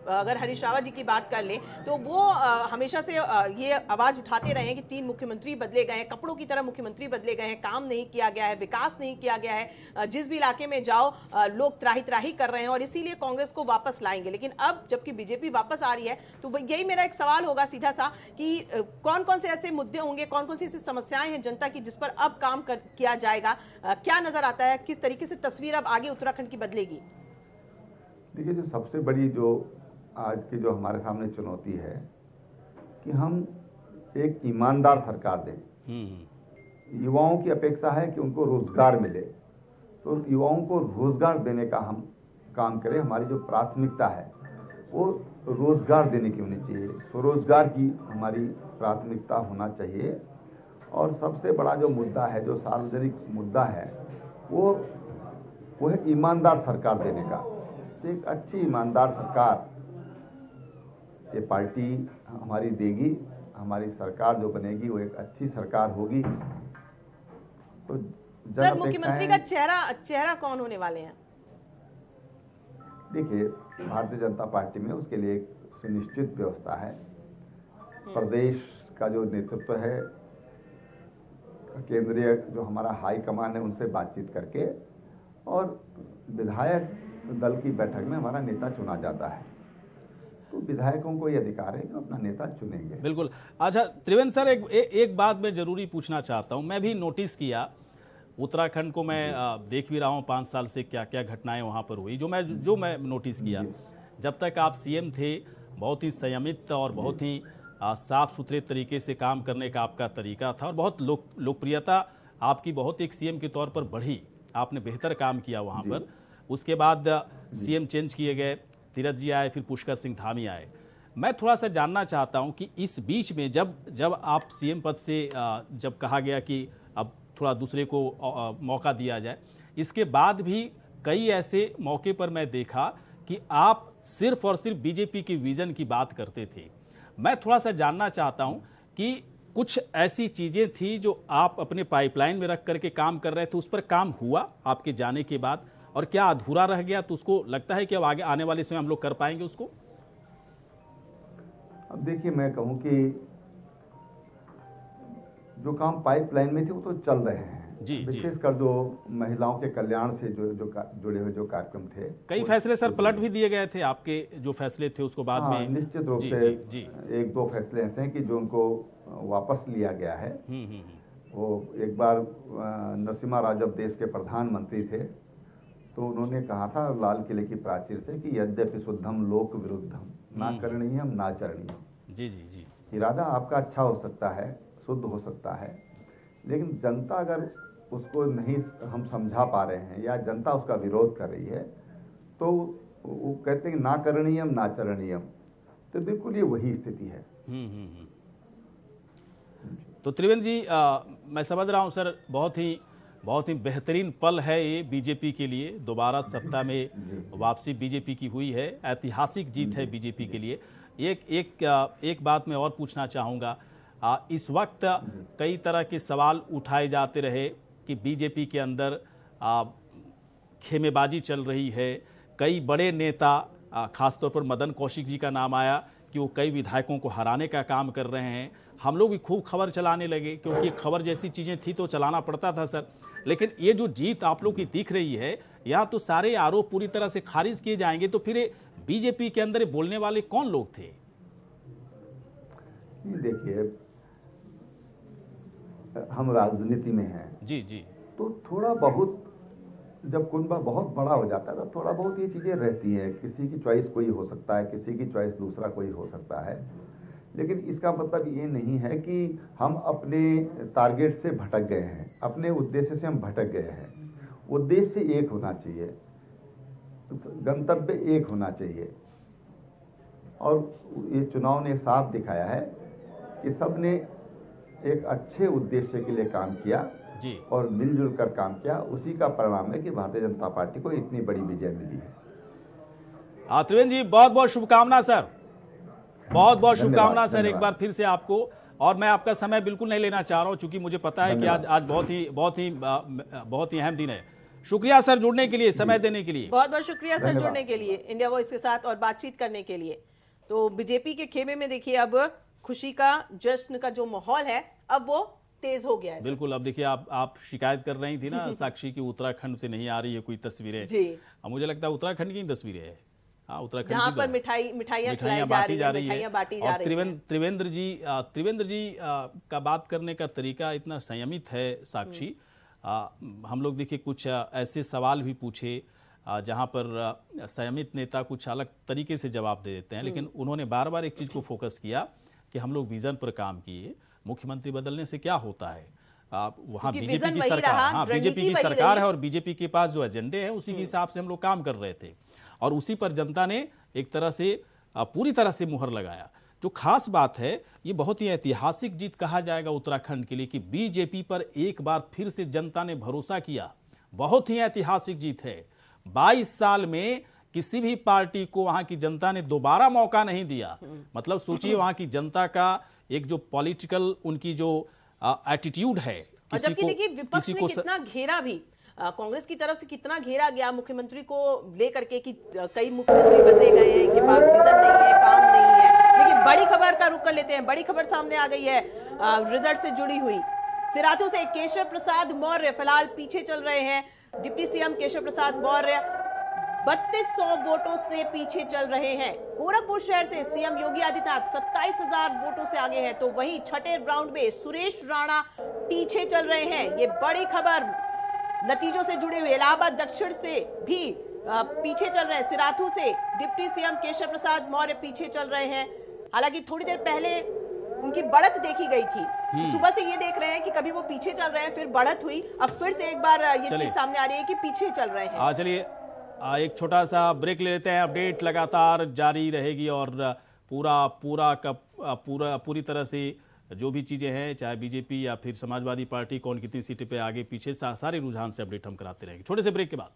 अगर हरीश रावत जी की बात कर लें तो वो हमेशा से ये आवाज उठाते रहे हैं कि 3 मुख्यमंत्री बदले गए हैं, कपड़ों की तरह मुख्यमंत्री बदले गए हैं, काम नहीं किया गया है, विकास नहीं किया गया है, जिस भी इलाके में जाओ लोग त्राही त्राही कर रहे हैं और इसीलिए कांग्रेस को वापस लाएंगे। लेकिन अब जबकि बीजेपी वापस आ रही है तो यही मेरा एक सवाल होगा सीधा सा कि कौन कौन से ऐसे मुद्दे होंगे, कौन कौन सी ऐसी समस्याएं हैं जनता की जिस पर अब काम किया जाएगा? क्या नजर आता है, किस तरीके से तस्वीर अब आगे उत्तराखंड की बदलेगी? देखिए, जो सबसे बड़ी जो आज की जो हमारे सामने चुनौती है कि हम एक ईमानदार सरकार दें। युवाओं की अपेक्षा है कि उनको रोजगार मिले, तो युवाओं को रोजगार देने का हम काम करें। हमारी जो प्राथमिकता है वो रोजगार देने की होनी चाहिए, स्वरोजगार की हमारी प्राथमिकता होना चाहिए। और सबसे बड़ा जो मुद्दा है, जो सार्वजनिक मुद्दा है, वो है ईमानदार सरकार देने का। तो एक अच्छी ईमानदार सरकार ये पार्टी हमारी देगी। हमारी सरकार जो बनेगी वो एक अच्छी सरकार होगी। तो सर, मुख्यमंत्री का चेहरा कौन होने वाले हैं? देखिए, भारतीय जनता पार्टी में उसके लिए एक सुनिश्चित व्यवस्था है। प्रदेश का जो नेतृत्व है, केंद्रीय जो हमारा हाई कमान है, उनसे बातचीत करके और विधायक दल की बैठक में हमारा नेता चुना जाता है। तो विधायकों को ये अधिकार है कि अपना नेता चुनेंगे। बिल्कुल। अच्छा त्रिवेंद्र सर, एक बात मैं जरूरी पूछना चाहता हूं। मैं भी नोटिस किया, उत्तराखंड को मैं देख भी रहा हूं 5 साल से क्या क्या घटनाएं वहां पर हुई, जो मैं नोटिस किया। जब तक आप सीएम थे, बहुत ही संयमित और बहुत ही साफ सुथरे तरीके से काम करने का आपका तरीका था और बहुत लोकप्रियता आपकी बहुत एक सीएम के तौर पर बढ़ी। आपने बेहतर काम किया वहाँ पर। उसके बाद सीएम चेंज किए गए, तीरथ जी आए, फिर पुष्कर सिंह धामी आए। मैं थोड़ा सा जानना चाहता हूँ कि इस बीच में जब आप सीएम पद से जब कहा गया कि अब थोड़ा दूसरे को मौका दिया जाए, इसके बाद भी कई ऐसे मौके पर मैं देखा कि आप सिर्फ और सिर्फ बीजेपी की विजन की बात करते थे। मैं थोड़ा सा जानना चाहता हूं कि कुछ ऐसी चीजें थी जो आप अपने पाइपलाइन में रख करके काम कर रहे थे, उस पर काम हुआ आपके जाने के बाद, और क्या अधूरा रह गया तो उसको लगता है कि अब आगे आने वाले समय हम लोग कर पाएंगे उसको? अब देखिए, मैं कहूं कि जो काम पाइपलाइन में थे वो तो चल रहे हैं जी, विशेषकर जो महिलाओं के कल्याण से जो जुड़े हुए जो कार्यक्रम थे, कई फैसले सर पलट भी दिए गए थे। आपके जो फैसले थे उसको बाद में निश्चित रूप से एक दो फैसले ऐसे हैं कि जो उनको वापस लिया गया है। वो एक बार नरसिम्हा राव जब देश के प्रधानमंत्री थे तो उन्होंने कहा था लाल किले की प्राचीर से कि यद्यपि शुद्धम लोक विरुद्धम ना करणीयम ना चरणीयम। जी जी जी। इरादा आपका अच्छा हो सकता है, शुद्ध हो सकता है, लेकिन जनता अगर उसको नहीं हम समझा पा रहे हैं या जनता उसका विरोध कर रही है तो वो कहते हैं ना करणीयम ना चरणीयम। तो बिल्कुल ये वही स्थिति है। तो त्रिवेंद्र जी, मैं समझ रहा हूं सर, बहुत ही बेहतरीन पल है ये बीजेपी के लिए। दोबारा सत्ता में वापसी बीजेपी की हुई है, ऐतिहासिक जीत है बीजेपी के लिए। एक बात मैं और पूछना चाहूँगा। इस वक्त कई तरह के सवाल उठाए जाते रहे कि बीजेपी के अंदर खेमेबाजी चल रही है। कई बड़े नेता, खासतौर पर मदन कौशिक जी का नाम आया कि वो कई विधायकों को हराने का काम कर रहे हैं। हम लोग भी खूब खबर चलाने लगे, क्योंकि खबर जैसी चीज़ें थी तो चलाना पड़ता था सर। लेकिन ये जो जीत आप लोग की दिख रही है, या तो सारे आरोप पूरी तरह से खारिज किए जाएंगे, तो फिर बीजेपी के अंदर बोलने वाले कौन लोग थे? देखिए, हम राजनीति में हैं जी जी, तो थोड़ा बहुत जब कुनबा बहुत बड़ा हो जाता है तो थोड़ा बहुत ये चीज़ें रहती हैं। किसी की चॉइस कोई हो सकता है, किसी की चॉइस दूसरा कोई हो सकता है, लेकिन इसका मतलब ये नहीं है कि हम अपने टारगेट से भटक गए हैं, अपने उद्देश्य से हम भटक गए हैं। उद्देश्य एक होना चाहिए, गंतव्य एक होना चाहिए, और ये चुनाव ने साफ दिखाया है कि सब ने एक अच्छे उद्देश्य के लिए काम किया जी, और मिलजुल कर काम किया। उसी का परिणाम है कि भारतीय जनता पार्टी को इतनी बड़ी विजय मिली है। त्रिवेंद्र जी, बहुत बहुत शुभकामना सर, बहुत बहुत शुभकामना सर एक बार फिर से आपको। और मैं आपका समय बिल्कुल नहीं लेना चाह रहा हूं, क्योंकि मुझे पता है कि आज बहुत ही अहम दिन है। शुक्रिया सर जुड़ने के लिए, समय देने के लिए। बहुत बहुत शुक्रिया सर जुड़ने के लिए, इंडिया वॉइस के साथ और बातचीत करने के लिए। तो बीजेपी के खेमे में देखिए, अब खुशी का, जश्न का जो माहौल है अब वो तेज हो गया है। बिल्कुल। अब देखिए, आप शिकायत कर रही थी ना साक्षी की उत्तराखंड से नहीं आ रही है कोई तस्वीरें जी। अब मुझे लगता है उत्तराखंड की तस्वीरें हैं। हाँ, उत्तराखंड जहाँ पर मिठाइयाँ बांटी जा रही है। त्रिवेंद्र जी का बात करने का तरीका इतना संयमित है साक्षी। हम लोग देखिए कुछ ऐसे सवाल भी पूछे जहाँ पर संयमित नेता कुछ अलग तरीके से जवाब दे देते हैं, लेकिन उन्होंने बार बार एक चीज़ को फोकस किया कि हम लोग विजन पर काम किए। मुख्यमंत्री बदलने से क्या होता है, वहाँ बीजेपी की सरकार, हाँ बीजेपी की सरकार है और बीजेपी के पास जो एजेंडे हैं उसी के हिसाब से हम लोग काम कर रहे थे, और उसी पर जनता ने एक तरह से पूरी तरह से मुहर लगाया। जो खास बात है, ये बहुत ही ऐतिहासिक जीत कहा जाएगा उत्तराखंड के लिए कि बीजेपी पर एक बार फिर से जनता ने भरोसा किया। बहुत ही ऐतिहासिक जीत है। 22 साल में किसी भी पार्टी को वहां की जनता ने दोबारा मौका नहीं दिया। मतलब सोचिए, वहां की जनता का एक जो पॉलिटिकल उनकी जो एटीट्यूड है, और जबकि देखिए विपक्ष ने कितना घेरा भी, कांग्रेस की तरफ से कितना घेरा गया मुख्यमंत्री को लेकर के कि कई मुख्यमंत्री बदले गए हैं, इनके पास विजन नहीं है, काम नहीं है। लेकिन बड़ी खबर का रुख कर लेते हैं। बड़ी खबर सामने आ गई है रिजल्ट से जुड़ी हुई। सिराथू से केशव प्रसाद मौर्य फिलहाल पीछे चल रहे हैं। डिप्टी सीएम केशव प्रसाद मौर्य 3200 वोटों से पीछे चल रहे हैं। गोरखपुर शहर से सीएम योगी आदित्यनाथ 27,000 वोटों से आगे हैं। तो वहीं छठे राउंड में सुरेश राणा पीछे चल रहे हैं। ये बड़ी खबर नतीजों से जुड़े हुए। इलाहाबाद दक्षिण से भी पीछे चल रहे हैं। सिराथू से डिप्टी सीएम केशव प्रसाद मौर्य पीछे चल रहे हैं। हालांकि थोड़ी देर पहले उनकी बढ़त देखी गई थी। सुबह से ये देख रहे हैं कि कभी वो पीछे चल रहे हैं, फिर बढ़त हुई, अब फिर से एक बार ये चीज सामने आ रही है कि पीछे चल रहे हैं। चलिए एक छोटा सा ब्रेक ले लेते हैं। अपडेट लगातार जारी रहेगी और पूरी तरह से जो भी चीजें हैं, चाहे बीजेपी या फिर समाजवादी पार्टी कौन कितनी सीटें पे आगे पीछे, सारे रुझान से अपडेट हम कराते रहेंगे। छोटे से ब्रेक के बाद